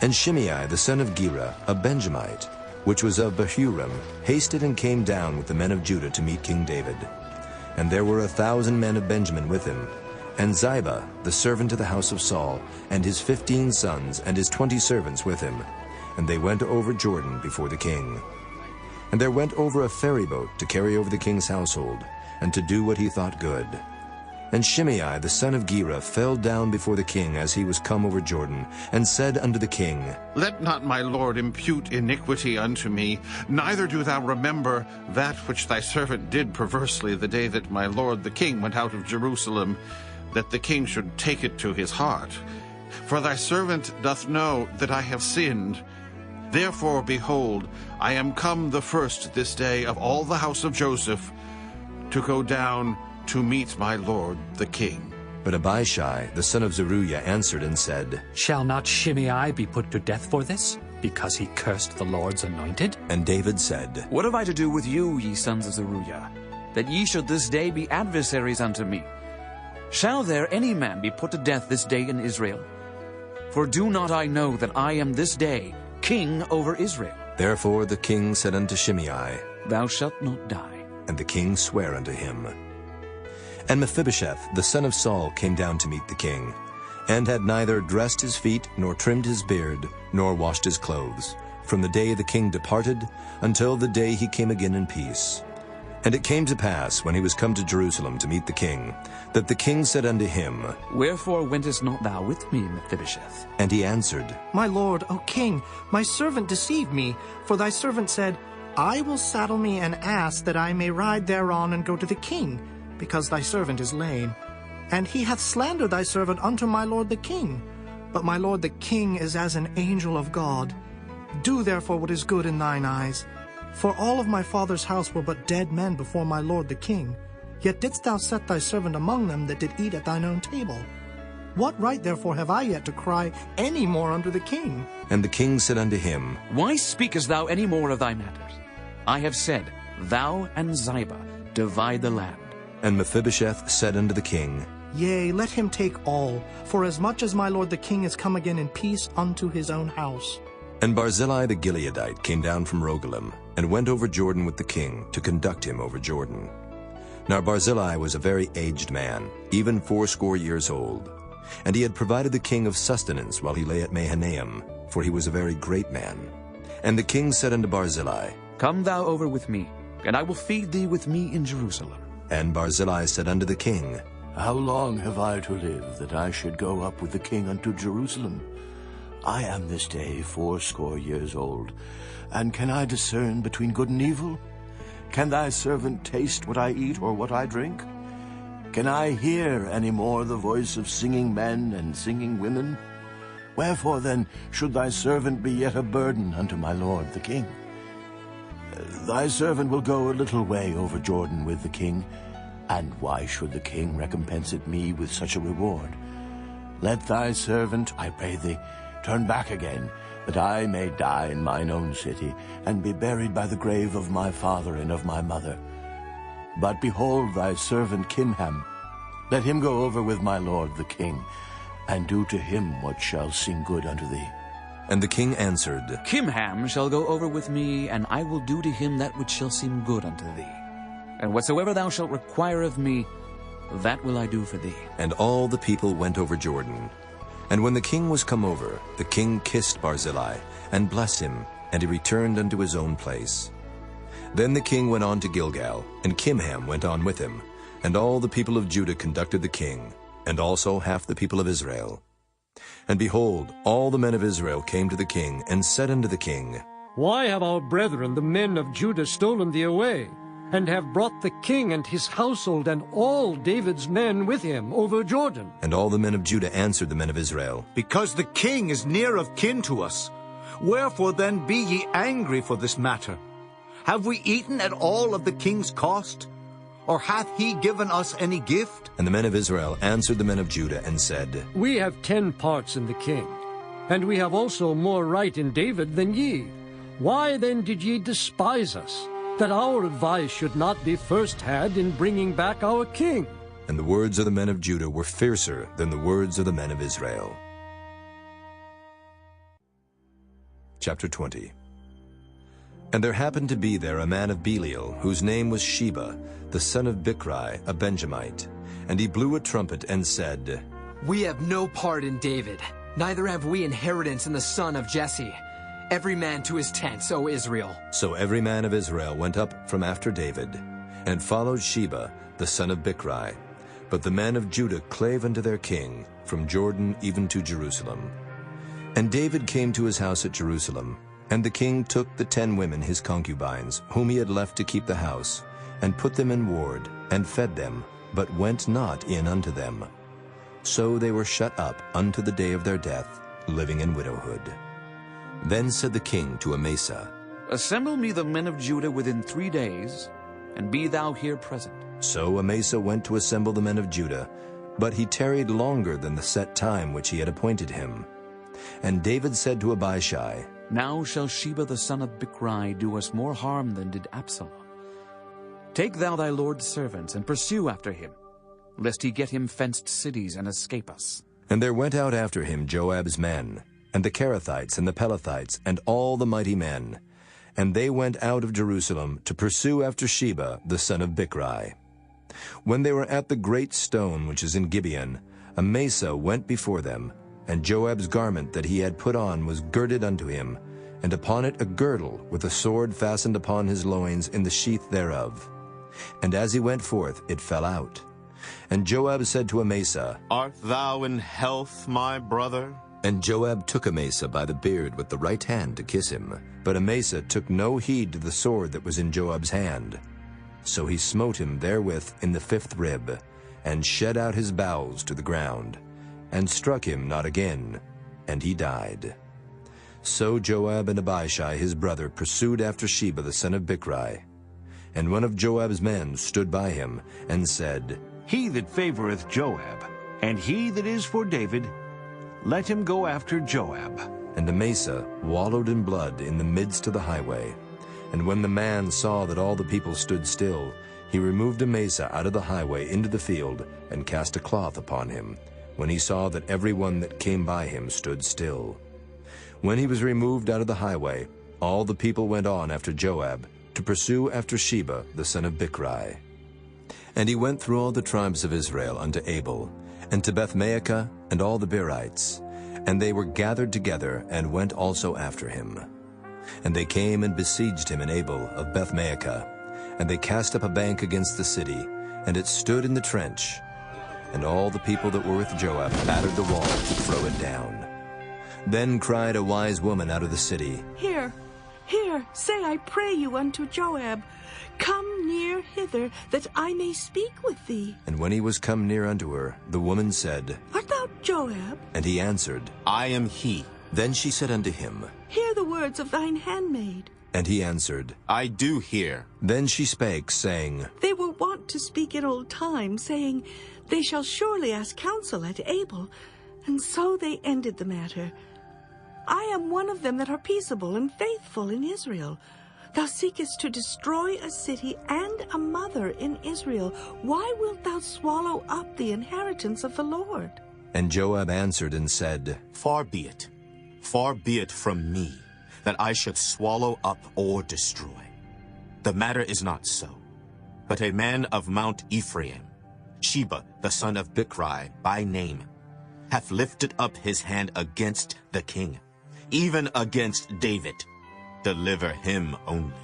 And Shimei the son of Gera, a Benjamite, which was of Bahurim, hasted and came down with the men of Judah to meet King David. And there were 1,000 men of Benjamin with him, and Ziba, the servant of the house of Saul, and his 15 sons, and his 20 servants with him. And they went over Jordan before the king. And there went over a ferry boat to carry over the king's household, and to do what he thought good. And Shimei the son of Gera fell down before the king as he was come over Jordan, and said unto the king, Let not my lord impute iniquity unto me, neither do thou remember that which thy servant did perversely the day that my lord the king went out of Jerusalem, that the king should take it to his heart. For thy servant doth know that I have sinned. Therefore, behold, I am come the first this day of all the house of Joseph, to go down to meet my lord the king. But Abishai the son of Zeruiah answered and said, Shall not Shimei be put to death for this, because he cursed the Lord's anointed? And David said, What have I to do with you, ye sons of Zeruiah, that ye should this day be adversaries unto me? Shall there any man be put to death this day in Israel? For do not I know that I am this day king over Israel? Therefore the king said unto Shimei, Thou shalt not die. And the king sware unto him. And Mephibosheth the son of Saul came down to meet the king, and had neither dressed his feet, nor trimmed his beard, nor washed his clothes, from the day the king departed until the day he came again in peace. And it came to pass, when he was come to Jerusalem to meet the king, that the king said unto him, Wherefore wentest not thou with me, Mephibosheth? And he answered, My lord, O king, my servant deceived me, for thy servant said, I will saddle me an ass, that I may ride thereon and go to the king, because thy servant is lame. And he hath slandered thy servant unto my lord the king. But my lord the king is as an angel of God. Do therefore what is good in thine eyes. For all of my father's house were but dead men before my lord the king. Yet didst thou set thy servant among them that did eat at thine own table. What right therefore have I yet to cry any more unto the king? And the king said unto him, Why speakest thou any more of thy matters? I have said, Thou and Ziba divide the land. And Mephibosheth said unto the king, Yea, let him take all, for as much as my lord the king is come again in peace unto his own house. And Barzillai the Gileadite came down from Rogelim, and went over Jordan with the king, to conduct him over Jordan. Now Barzillai was a very aged man, even 80 years old. And he had provided the king of sustenance while he lay at Mahanaim, for he was a very great man. And the king said unto Barzillai, Come thou over with me, and I will feed thee with me in Jerusalem. And Barzillai said unto the king, How long have I to live, that I should go up with the king unto Jerusalem? I am this day 80 years old, and can I discern between good and evil? Can thy servant taste what I eat or what I drink? Can I hear any more the voice of singing men and singing women? Wherefore then should thy servant be yet a burden unto my lord the king? Thy servant will go a little way over Jordan with the king, and why should the king recompense it me with such a reward? Let thy servant, I pray thee, turn back again, that I may die in mine own city, and be buried by the grave of my father and of my mother. But behold thy servant Kimham, let him go over with my lord the king, and do to him what shall seem good unto thee. And the king answered, Kimham shall go over with me, and I will do to him that which shall seem good unto thee. And whatsoever thou shalt require of me, That will I do for thee. And all the people went over Jordan. And when the king was come over, the king kissed Barzillai, and blessed him, and he returned unto his own place. Then the king went on to Gilgal, and Kimham went on with him, and all the people of Judah conducted the king, and also half the people of Israel. And behold, all the men of Israel came to the king, and said unto the king, Why have our brethren the men of Judah stolen thee away, and have brought the king and his household and all David's men with him over Jordan? And all the men of Judah answered the men of Israel, Because the king is near of kin to us. Wherefore then be ye angry for this matter? Have we eaten at all of the king's cost? Or hath he given us any gift? And the men of Israel answered the men of Judah, and said, We have 10 parts in the king, and we have also more right in David than ye. Why then did ye despise us, that our advice should not be first had in bringing back our king? And the words of the men of Judah were fiercer than the words of the men of Israel. Chapter 20. And there happened to be there a man of Belial, whose name was Sheba, the son of Bichri, a Benjamite. And he blew a trumpet and said, We have no part in David, neither have we inheritance in the son of Jesse. Every man to his tents, O Israel. So every man of Israel went up from after David, and followed Sheba, the son of Bichri. But the men of Judah clave unto their king, from Jordan even to Jerusalem. And David came to his house at Jerusalem, and the king took the 10 women his concubines, whom he had left to keep the house, and put them in ward, and fed them, but went not in unto them. So they were shut up unto the day of their death, living in widowhood. Then said the king to Amasa, Assemble me the men of Judah within 3 days, and be thou here present. So Amasa went to assemble the men of Judah, but he tarried longer than the set time which he had appointed him. And David said to Abishai, Now shall Sheba the son of Bichri do us more harm than did Absalom. Take thou thy lord's servants, and pursue after him, lest he get him fenced cities and escape us. And there went out after him Joab's men, and the Kerethites and the Pelethites, and all the mighty men. And they went out of Jerusalem to pursue after Sheba the son of Bichri. When they were at the great stone which is in Gibeon, Amasa went before them, and Joab's garment that he had put on was girded unto him, and upon it a girdle with a sword fastened upon his loins in the sheath thereof. And as he went forth, it fell out. And Joab said to Amasa, Art thou in health, my brother? And Joab took Amasa by the beard with the right hand to kiss him. But Amasa took no heed to the sword that was in Joab's hand. So he smote him therewith in the 5th rib, and shed out his bowels to the ground, and struck him not again, and he died. So Joab and Abishai his brother pursued after Sheba the son of Bichri. And one of Joab's men stood by him, and said, He that favoreth Joab, and he that is for David, let him go after Joab. And Amasa wallowed in blood in the midst of the highway. And when the man saw that all the people stood still, he removed Amasa out of the highway into the field, and cast a cloth upon him, when he saw that every one that came by him stood still. When he was removed out of the highway, all the people went on after Joab, to pursue after Sheba the son of Bichri. And he went through all the tribes of Israel unto Abel, and to Bethmaachah, and all the Berites. And they were gathered together, and went also after him. And they came and besieged him in Abel of Bethmaachah. And they cast up a bank against the city, and it stood in the trench. And all the people that were with Joab battered the wall to throw it down. Then cried a wise woman out of the city, Here, say I pray you unto Joab, Come near hither, that I may speak with thee. And when he was come near unto her, the woman said, Art thou Joab? And he answered, I am he. Then she said unto him, Hear the words of thine handmaid. And he answered, I do hear. Then she spake, saying, They were wont to speak in old time, saying, They shall surely ask counsel at Abel. And so they ended the matter. I am one of them that are peaceable and faithful in Israel. Thou seekest to destroy a city and a mother in Israel. Why wilt thou swallow up the inheritance of the Lord? And Joab answered and said, Far be it from me, that I should swallow up or destroy. The matter is not so, but a man of Mount Ephraim, Sheba, the son of Bichri, by name, hath lifted up his hand against the king, even against David. Deliver him only,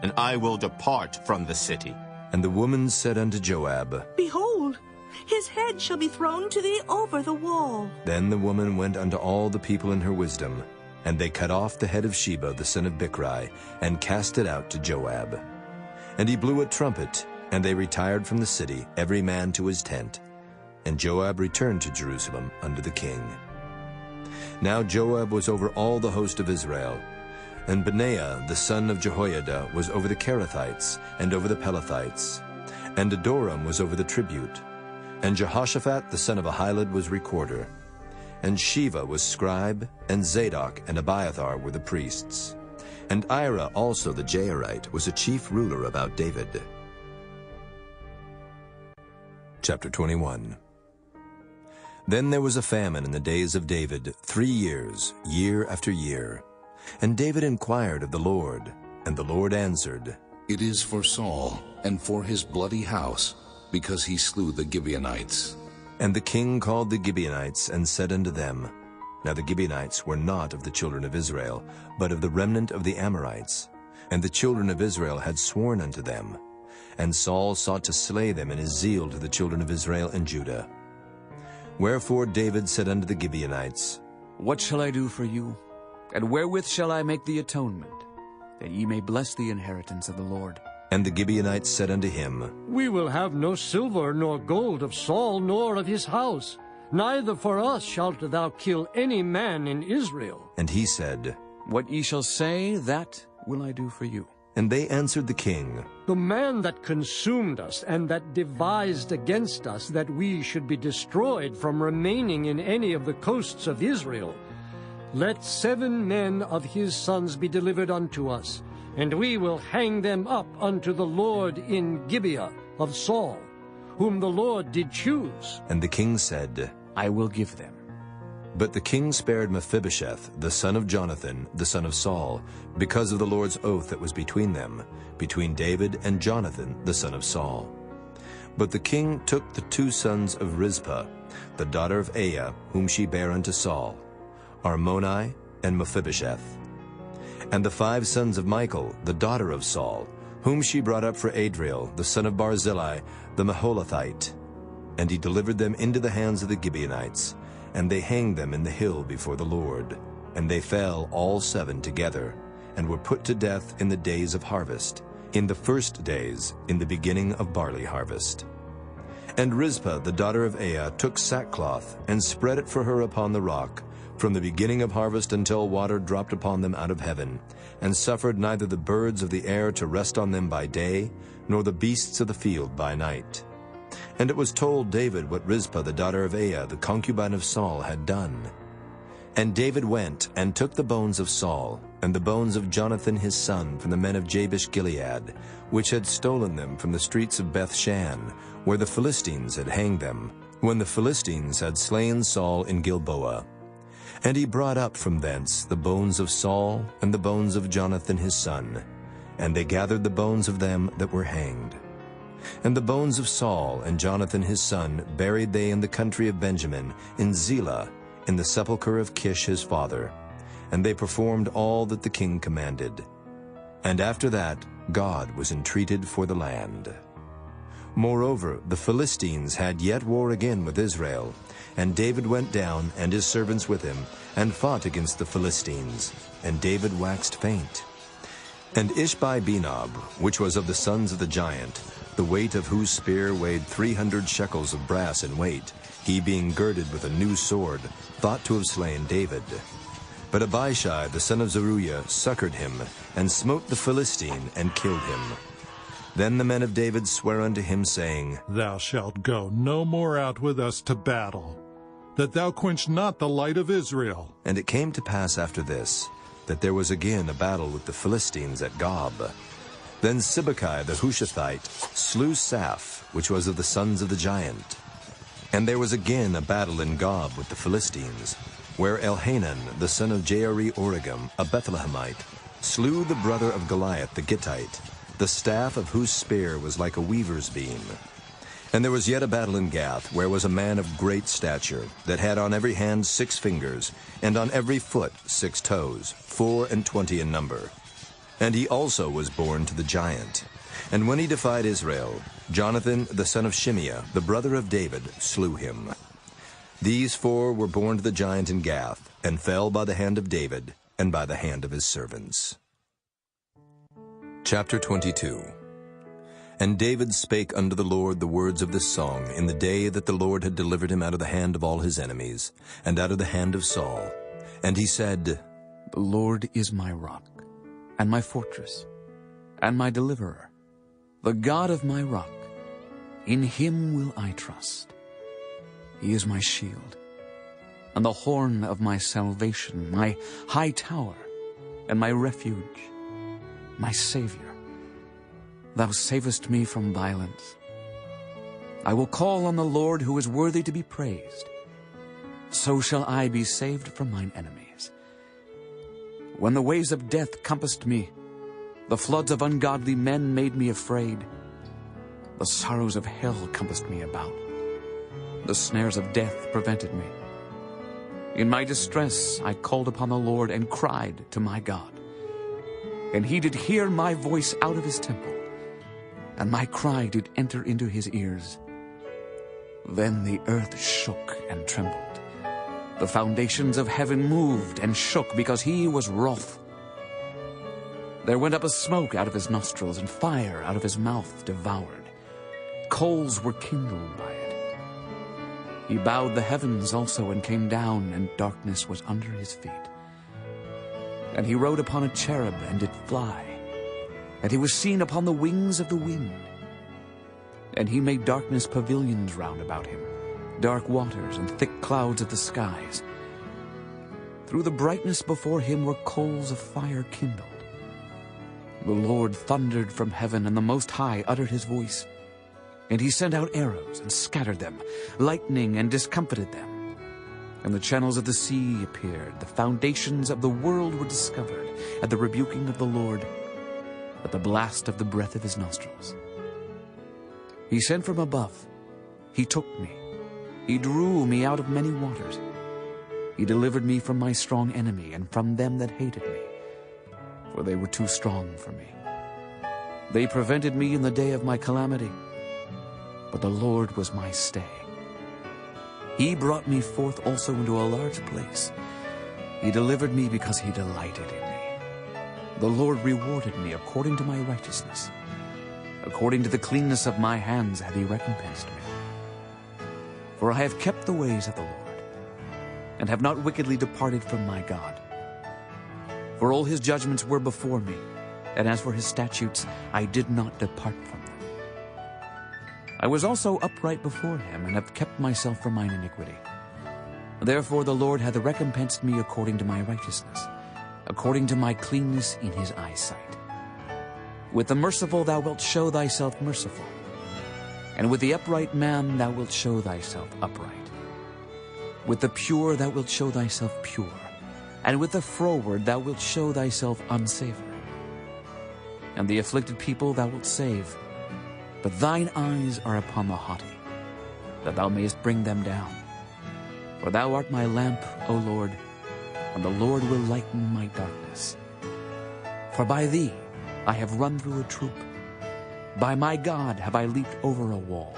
and I will depart from the city. And the woman said unto Joab, Behold, his head shall be thrown to thee over the wall. Then the woman went unto all the people in her wisdom, and they cut off the head of Sheba the son of Bichri, and cast it out to Joab. And he blew a trumpet, and they retired from the city, every man to his tent. And Joab returned to Jerusalem unto the king. Now Joab was over all the host of Israel, and Benaiah the son of Jehoiada was over the Kerethites, and over the Pelethites, and Adoram was over the tribute, and Jehoshaphat the son of Ahilud was recorder, and Sheva was scribe, and Zadok and Abiathar were the priests, and Ira also the Jairite was a chief ruler about David. Chapter 21. Then there was a famine in the days of David 3 years, year after year. And David inquired of the Lord, and the Lord answered, It is for Saul, and for his bloody house, because he slew the Gibeonites. And the king called the Gibeonites, and said unto them, Now the Gibeonites were not of the children of Israel, but of the remnant of the Amorites. And the children of Israel had sworn unto them. And Saul sought to slay them in his zeal to the children of Israel and Judah. Wherefore David said unto the Gibeonites, What shall I do for you? And wherewith shall I make the atonement, that ye may bless the inheritance of the Lord? And the Gibeonites said unto him, We will have no silver nor gold of Saul nor of his house, neither for us shalt thou kill any man in Israel. And he said, What ye shall say, that will I do for you. And they answered the king, The man that consumed us and that devised against us that we should be destroyed from remaining in any of the coasts of Israel, let 7 men of his sons be delivered unto us, and we will hang them up unto the Lord in Gibeah of Saul, whom the Lord did choose. And the king said, I will give them. But the king spared Mephibosheth, the son of Jonathan, the son of Saul, because of the Lord's oath that was between them, between David and Jonathan, the son of Saul. But the king took the 2 sons of Rizpah, the daughter of Aiah, whom she bare unto Saul, Armoni and Mephibosheth, and the 5 sons of Michal, the daughter of Saul, whom she brought up for Adriel, the son of Barzillai, the Maholathite. And he delivered them into the hands of the Gibeonites, and they hanged them in the hill before the Lord. And they fell all 7 together, and were put to death in the days of harvest, in the first days, in the beginning of barley harvest. And Rizpah, the daughter of Aiah, took sackcloth, and spread it for her upon the rock, from the beginning of harvest until water dropped upon them out of heaven, and suffered neither the birds of the air to rest on them by day, nor the beasts of the field by night. And it was told David what Rizpah the daughter of Aiah, the concubine of Saul, had done. And David went and took the bones of Saul, and the bones of Jonathan his son from the men of Jabesh Gilead, which had stolen them from the streets of Bethshan, where the Philistines had hanged them, when the Philistines had slain Saul in Gilboa. And he brought up from thence the bones of Saul and the bones of Jonathan his son, and they gathered the bones of them that were hanged. And the bones of Saul and Jonathan his son buried they in the country of Benjamin, in Zelah, in the sepulchre of Kish his father. And they performed all that the king commanded. And after that God was entreated for the land. Moreover, the Philistines had yet war again with Israel, and David went down, and his servants with him, and fought against the Philistines, and David waxed faint. And Ishbi-Benob, which was of the sons of the giant, the weight of whose spear weighed 300 shekels of brass in weight, he being girded with a new sword, thought to have slain David. But Abishai the son of Zeruiah succored him, and smote the Philistine, and killed him. Then the men of David sware unto him, saying, Thou shalt go no more out with us to battle, that thou quench not the light of Israel. And it came to pass after this, that there was again a battle with the Philistines at Gob. Then Sibbecai the Hushathite slew Saph, which was of the sons of the giant. And there was again a battle in Gob with the Philistines, where Elhanan the son of Jaare-Oregim, a Bethlehemite, slew the brother of Goliath the Gittite, the staff of whose spear was like a weaver's beam. And there was yet a battle in Gath, where was a man of great stature, that had on every hand 6 fingers, and on every foot 6 toes, 24 in number. And he also was born to the giant. And when he defied Israel, Jonathan, the son of Shimeah, the brother of David, slew him. These 4 were born to the giant in Gath, and fell by the hand of David, and by the hand of his servants. Chapter 22. And David spake unto the Lord the words of this song in the day that the Lord had delivered him out of the hand of all his enemies, and out of the hand of Saul. And he said, The Lord is my rock, and my fortress, and my deliverer, the God of my rock. In him will I trust. He is my shield, and the horn of my salvation, my high tower, and my refuge, my Savior. Thou savest me from violence. I will call on the Lord, who is worthy to be praised. So shall I be saved from mine enemies. When the waves of death compassed me, the floods of ungodly men made me afraid. The sorrows of hell compassed me about. The snares of death prevented me. In my distress I called upon the Lord and cried to my God. And he did hear my voice out of his temple, and my cry did enter into his ears. Then the earth shook and trembled. The foundations of heaven moved and shook, because he was wroth. There went up a smoke out of his nostrils, and fire out of his mouth devoured. Coals were kindled by it. He bowed the heavens also, and came down, and darkness was under his feet. And he rode upon a cherub, and did fly. And he was seen upon the wings of the wind. And he made darkness pavilions round about him, dark waters and thick clouds of the skies. Through the brightness before him were coals of fire kindled. The Lord thundered from heaven, and the Most High uttered his voice. And he sent out arrows, and scattered them, lightning, and discomfited them. And the channels of the sea appeared, the foundations of the world were discovered, at the rebuking of the Lord, at the blast of the breath of his nostrils. He sent from above, he took me, he drew me out of many waters. He delivered me from my strong enemy, and from them that hated me, for they were too strong for me. They prevented me in the day of my calamity, but the Lord was my stay. He brought me forth also into a large place. He delivered me because he delighted in me. The Lord rewarded me according to my righteousness. According to the cleanness of my hands hath he recompensed me. For I have kept the ways of the Lord, and have not wickedly departed from my God. For all his judgments were before me, and as for his statutes, I did not depart from them. I was also upright before him, and have kept myself from mine iniquity. Therefore the Lord hath recompensed me according to my righteousness, according to my cleanness in his eyesight. With the merciful thou wilt show thyself merciful, and with the upright man thou wilt show thyself upright. With the pure thou wilt show thyself pure, and with the froward thou wilt show thyself unsavory. And the afflicted people thou wilt save, but thine eyes are upon the haughty, that thou mayest bring them down. For thou art my lamp, O Lord, and the Lord will lighten my darkness. For by thee I have run through a troop. By my God have I leaped over a wall.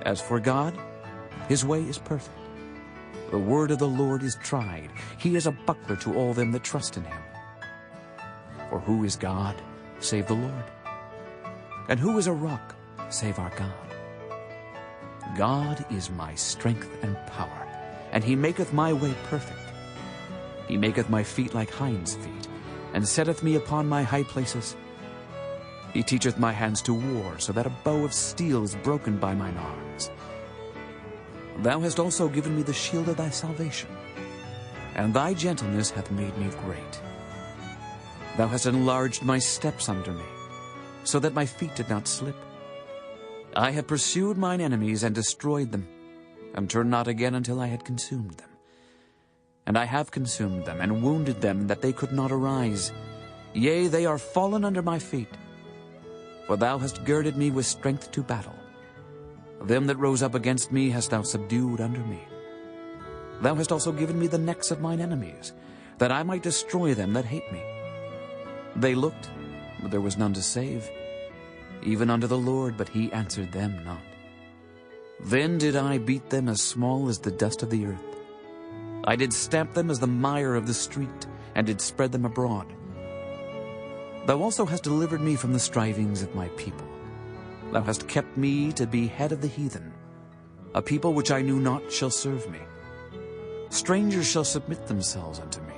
As for God, his way is perfect. The word of the Lord is tried. He is a buckler to all them that trust in him. For who is God, save the Lord? And who is a rock, save our God? God is my strength and power, and he maketh my way perfect. He maketh my feet like hinds' feet, and setteth me upon my high places. He teacheth my hands to war, so that a bow of steel is broken by mine arms. Thou hast also given me the shield of thy salvation, and thy gentleness hath made me great. Thou hast enlarged my steps under me, so that my feet did not slip. I have pursued mine enemies and destroyed them, and turned not again until I had consumed them. And I have consumed them, and wounded them, that they could not arise. Yea, they are fallen under my feet. For thou hast girded me with strength to battle. Them that rose up against me hast thou subdued under me. Thou hast also given me the necks of mine enemies, that I might destroy them that hate me. They looked, but there was none to save, even unto the Lord, but he answered them not. Then did I beat them as small as the dust of the earth. I did stamp them as the mire of the street, and did spread them abroad. Thou also hast delivered me from the strivings of my people. Thou hast kept me to be head of the heathen. A people which I knew not shall serve me. Strangers shall submit themselves unto me.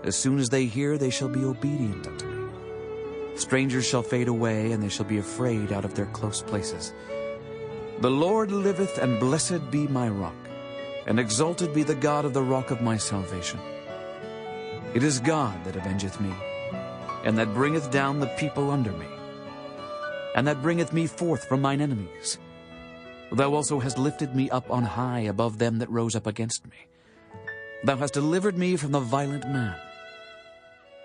As soon as they hear, they shall be obedient unto me. Strangers shall fade away, and they shall be afraid out of their close places. The Lord liveth, and blessed be my rock, and exalted be the God of the rock of my salvation. It is God that avengeth me, and that bringeth down the people under me, and that bringeth me forth from mine enemies. Thou also hast lifted me up on high above them that rose up against me. Thou hast delivered me from the violent man.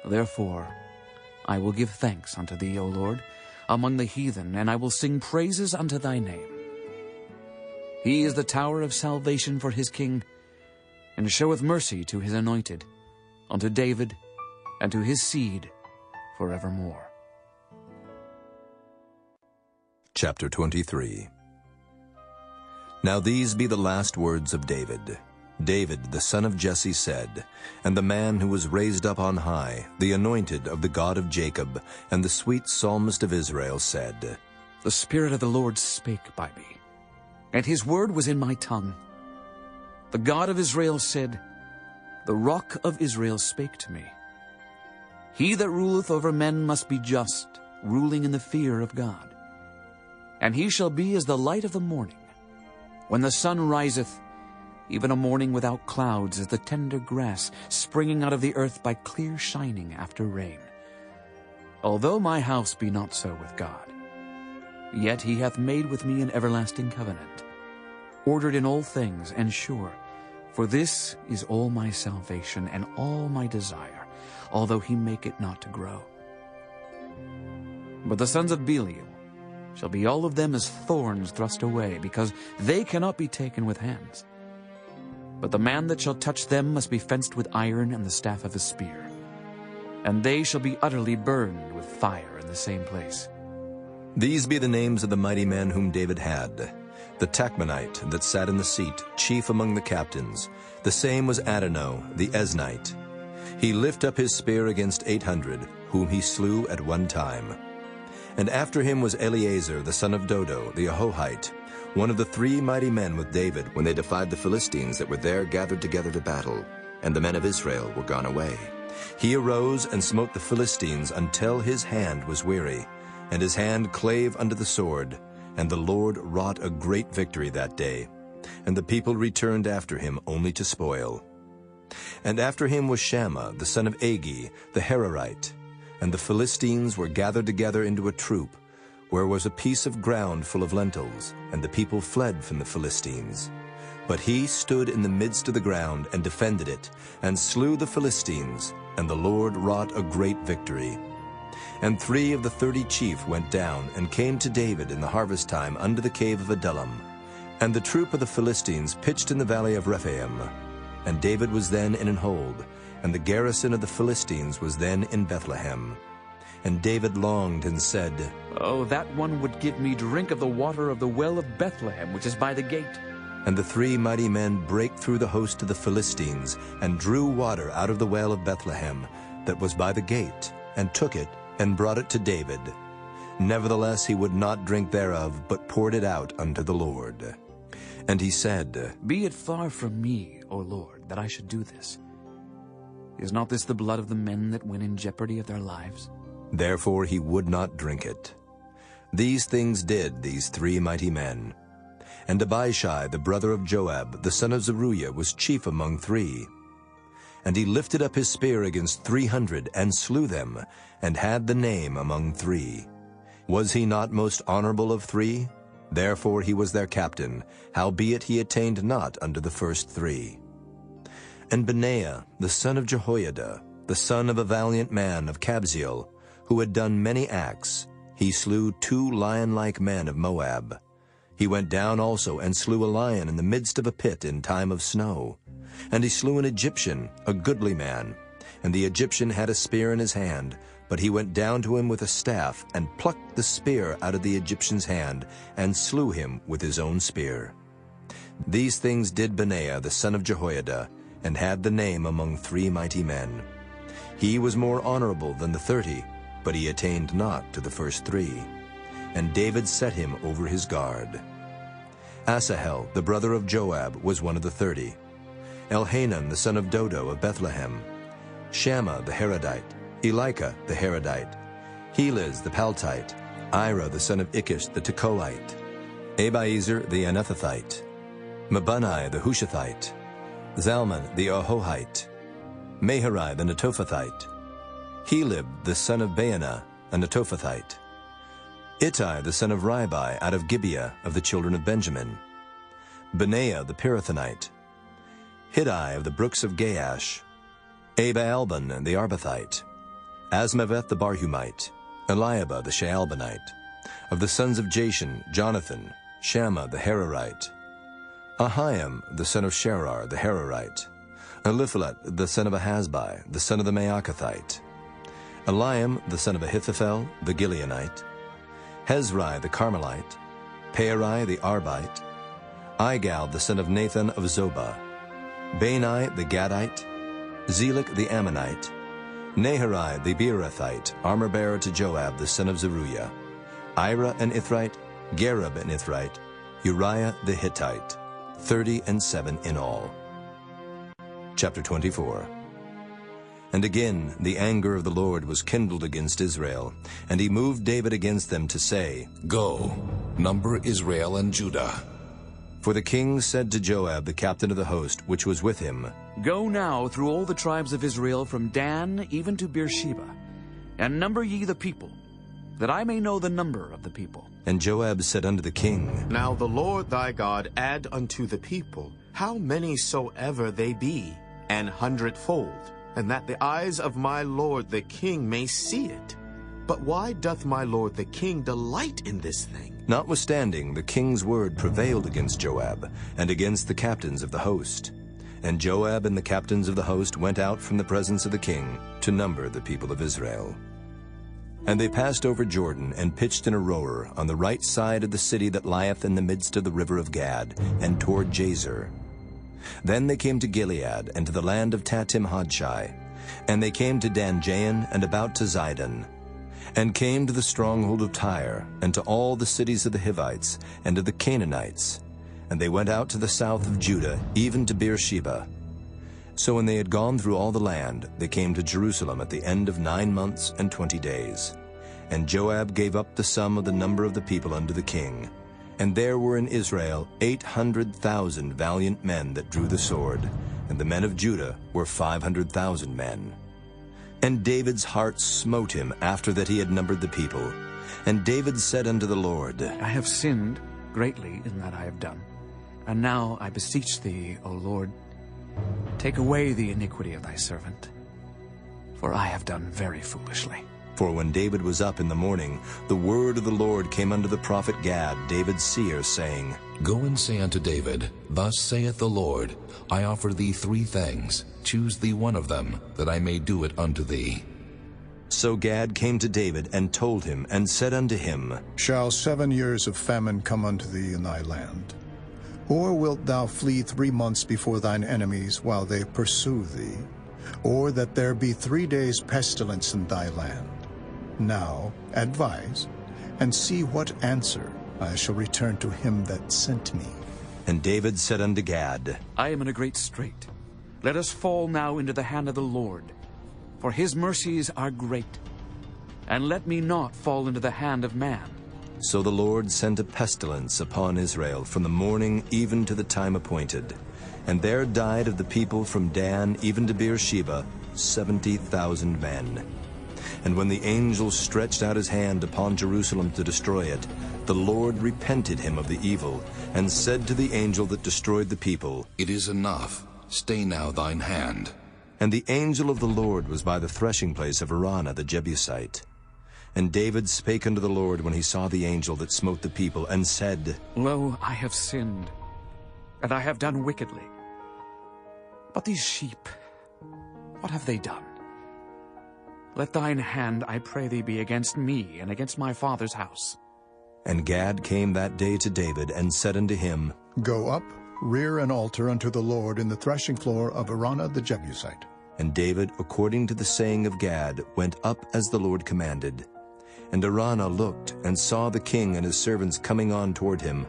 Therefore I will give thanks unto thee, O Lord, among the heathen, and I will sing praises unto thy name. He is the tower of salvation for his king, and showeth mercy to his anointed, unto David, and to his seed forevermore. Chapter 23. Now these be the last words of David. David, the son of Jesse, said, and the man who was raised up on high, the anointed of the God of Jacob, and the sweet psalmist of Israel, said, The Spirit of the Lord spake by me, and his word was in my tongue. The God of Israel said, The rock of Israel spake to me. He that ruleth over men must be just, ruling in the fear of God. And he shall be as the light of the morning, when the sun riseth, even a morning without clouds, as the tender grass springing out of the earth by clear shining after rain. Although my house be not so with God, yet he hath made with me an everlasting covenant, ordered in all things and sure. For this is all my salvation and all my desire, although he make it not to grow. But the sons of Belial shall be all of them as thorns thrust away, because they cannot be taken with hands. But the man that shall touch them must be fenced with iron and the staff of a spear, and they shall be utterly burned with fire in the same place. These be the names of the mighty men whom David had. The Tachmonite that sat in the seat, chief among the captains. The same was Adonai, the Eznite. He lift up his spear against 800, whom he slew at one time. And after him was Eleazar, the son of Dodo, the Ahohite, one of the 3 mighty men with David, when they defied the Philistines that were there gathered together to battle, and the men of Israel were gone away. He arose and smote the Philistines until his hand was weary, and his hand clave unto the sword, and the Lord wrought a great victory that day. And the people returned after him only to spoil. And after him was Shammah, the son of Agi, the Herorite. And the Philistines were gathered together into a troop, where was a piece of ground full of lentils, and the people fled from the Philistines. But he stood in the midst of the ground, and defended it, and slew the Philistines, and the Lord wrought a great victory. And 3 of the 30 chief went down, and came to David in the harvest time unto the cave of Adullam. And the troop of the Philistines pitched in the valley of Rephaim. And David was then in an hold, and the garrison of the Philistines was then in Bethlehem. And David longed and said, Oh, that one would give me drink of the water of the well of Bethlehem, which is by the gate. And the 3 mighty men brake through the host of the Philistines, and drew water out of the well of Bethlehem, that was by the gate, and took it, and brought it to David. Nevertheless he would not drink thereof, but poured it out unto the Lord. And he said, Be it far from me, O Lord, that I should do this. Is not this the blood of the men that went in jeopardy of their lives? Therefore he would not drink it. These things did these 3 mighty men. And Abishai, the brother of Joab, the son of Zeruiah, was chief among 3. And he lifted up his spear against 300, and slew them, and had the name among 3. Was he not most honorable of 3? Therefore he was their captain, howbeit he attained not unto the first 3. And Benaiah, the son of Jehoiada, the son of a valiant man of Kabzeel, who had done many acts, he slew 2 lion-like men of Moab. He went down also and slew a lion in the midst of a pit in time of snow. And he slew an Egyptian, a goodly man. And the Egyptian had a spear in his hand, but he went down to him with a staff, and plucked the spear out of the Egyptian's hand, and slew him with his own spear. These things did Benaiah the son of Jehoiada, and had the name among 3 mighty men. He was more honorable than the 30, but he attained not to the first 3. And David set him over his guard. Asahel, the brother of Joab, was one of the 30. Elhanan, the son of Dodo of Bethlehem. Shammah the Harodite. Elika the Harodite. Heliz the Paltite. Ira the son of Ikish the Tekoite. Abiezer the Anethothite. Mabunai the Hushathite. Zalman the Ahohite. Maharai the Netophathite. Helib the son of Baanah, a Netophathite. Ittai the son of Ribai out of Gibeah of the children of Benjamin. Benaiah the Pirathonite. Hiddai of the brooks of Gaash. Abaalban the Arbathite. Asmaveth the Barhumite. Eliabah the Shaalbanite. Of the sons of Jashan, Jonathan. Shammah the Hararite. Ahiam the son of Sherar the Hararite. Eliphalet the son of Ahasbai, the son of the Maacathite. Eliam the son of Ahithophel the Gileonite. Hezrai the Carmelite. Pearai the Arbite. Igal the son of Nathan of Zobah. Bani the Gadite. Zelek the Ammonite. Naharai the Beerothite, armor-bearer to Joab the son of Zeruiah. Ira an Ithrite, Gareb an Ithrite, Uriah the Hittite. 37 in all. Chapter 24. And again the anger of the Lord was kindled against Israel, and he moved David against them to say, Go, number Israel and Judah. For the king said to Joab, the captain of the host, which was with him, Go now through all the tribes of Israel from Dan even to Beersheba, and number ye the people, that I may know the number of the people. And Joab said unto the king, Now the Lord thy God add unto the people how many soever they be, 100-fold, and that the eyes of my lord the king may see it. But why doth my lord the king delight in this thing? Notwithstanding, the king's word prevailed against Joab, and against the captains of the host. And Joab and the captains of the host went out from the presence of the king to number the people of Israel. And they passed over Jordan, and pitched in a rower on the right side of the city that lieth in the midst of the river of Gad, and toward Jazer. Then they came to Gilead, and to the land of Tatim-Hodshai. And they came to Dan-Jain, and about to Zidon. And came to the stronghold of Tyre, and to all the cities of the Hivites, and to the Canaanites. And they went out to the south of Judah, even to Beersheba. So when they had gone through all the land, they came to Jerusalem at the end of 9 months and 20 days. And Joab gave up the sum of the number of the people unto the king. And there were in Israel 800,000 valiant men that drew the sword, and the men of Judah were 500,000 men. And David's heart smote him after that he had numbered the people. And David said unto the Lord, I have sinned greatly in that I have done. And now I beseech thee, O Lord, take away the iniquity of thy servant, for I have done very foolishly. For when David was up in the morning, the word of the Lord came unto the prophet Gad, David's seer, saying, Go and say unto David, Thus saith the Lord, I offer thee 3 things. Choose thee one of them, that I may do it unto thee. So Gad came to David, and told him, and said unto him, Shall 7 years of famine come unto thee in thy land? Or wilt thou flee 3 months before thine enemies while they pursue thee? Or that there be 3 days pestilence in thy land? Now advise, and see what answer I shall return to him that sent me. And David said unto Gad, I am in a great strait. Let us fall now into the hand of the Lord, for his mercies are great. And let me not fall into the hand of man. So the Lord sent a pestilence upon Israel from the morning even to the time appointed. And there died of the people from Dan even to Beersheba 70,000 men. And when the angel stretched out his hand upon Jerusalem to destroy it, the Lord repented him of the evil, and said to the angel that destroyed the people, It is enough. Stay now thine hand. And the angel of the Lord was by the threshing place of Araunah the Jebusite. And David spake unto the Lord when he saw the angel that smote the people, and said, Lo, I have sinned, and I have done wickedly. But these sheep, what have they done? Let thine hand, I pray thee, be against me and against my father's house. And Gad came that day to David, and said unto him, Go up, rear an altar unto the Lord in the threshing floor of Araunah the Jebusite. And David, according to the saying of Gad, went up as the Lord commanded. And Araunah looked, and saw the king and his servants coming on toward him.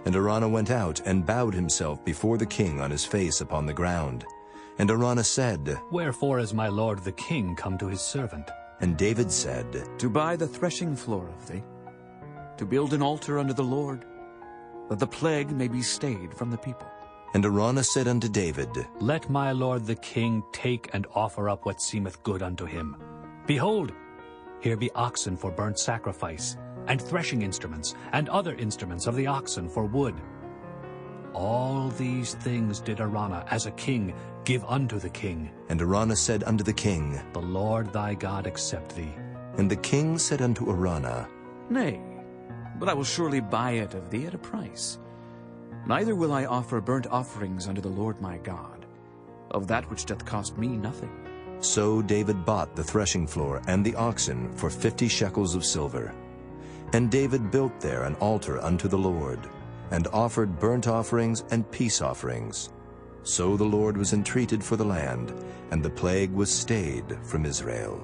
And Araunah went out, and bowed himself before the king on his face upon the ground. And Araunah said, Wherefore is my lord the king come to his servant? And David said, To buy the threshing floor of thee, to build an altar unto the Lord, that the plague may be stayed from the people. And Araunah said unto David, Let my lord the king take and offer up what seemeth good unto him. Behold, here be oxen for burnt sacrifice, and threshing instruments, and other instruments of the oxen for wood. All these things did Araunah, as a king, give unto the king. And Araunah said unto the king, The Lord thy God accept thee. And the king said unto Araunah, Nay, but I will surely buy it of thee at a price. Neither will I offer burnt offerings unto the Lord my God, of that which doth cost me nothing. So David bought the threshing floor and the oxen for 50 shekels of silver. And David built there an altar unto the Lord, and offered burnt offerings and peace offerings. So the Lord was entreated for the land, and the plague was stayed from Israel.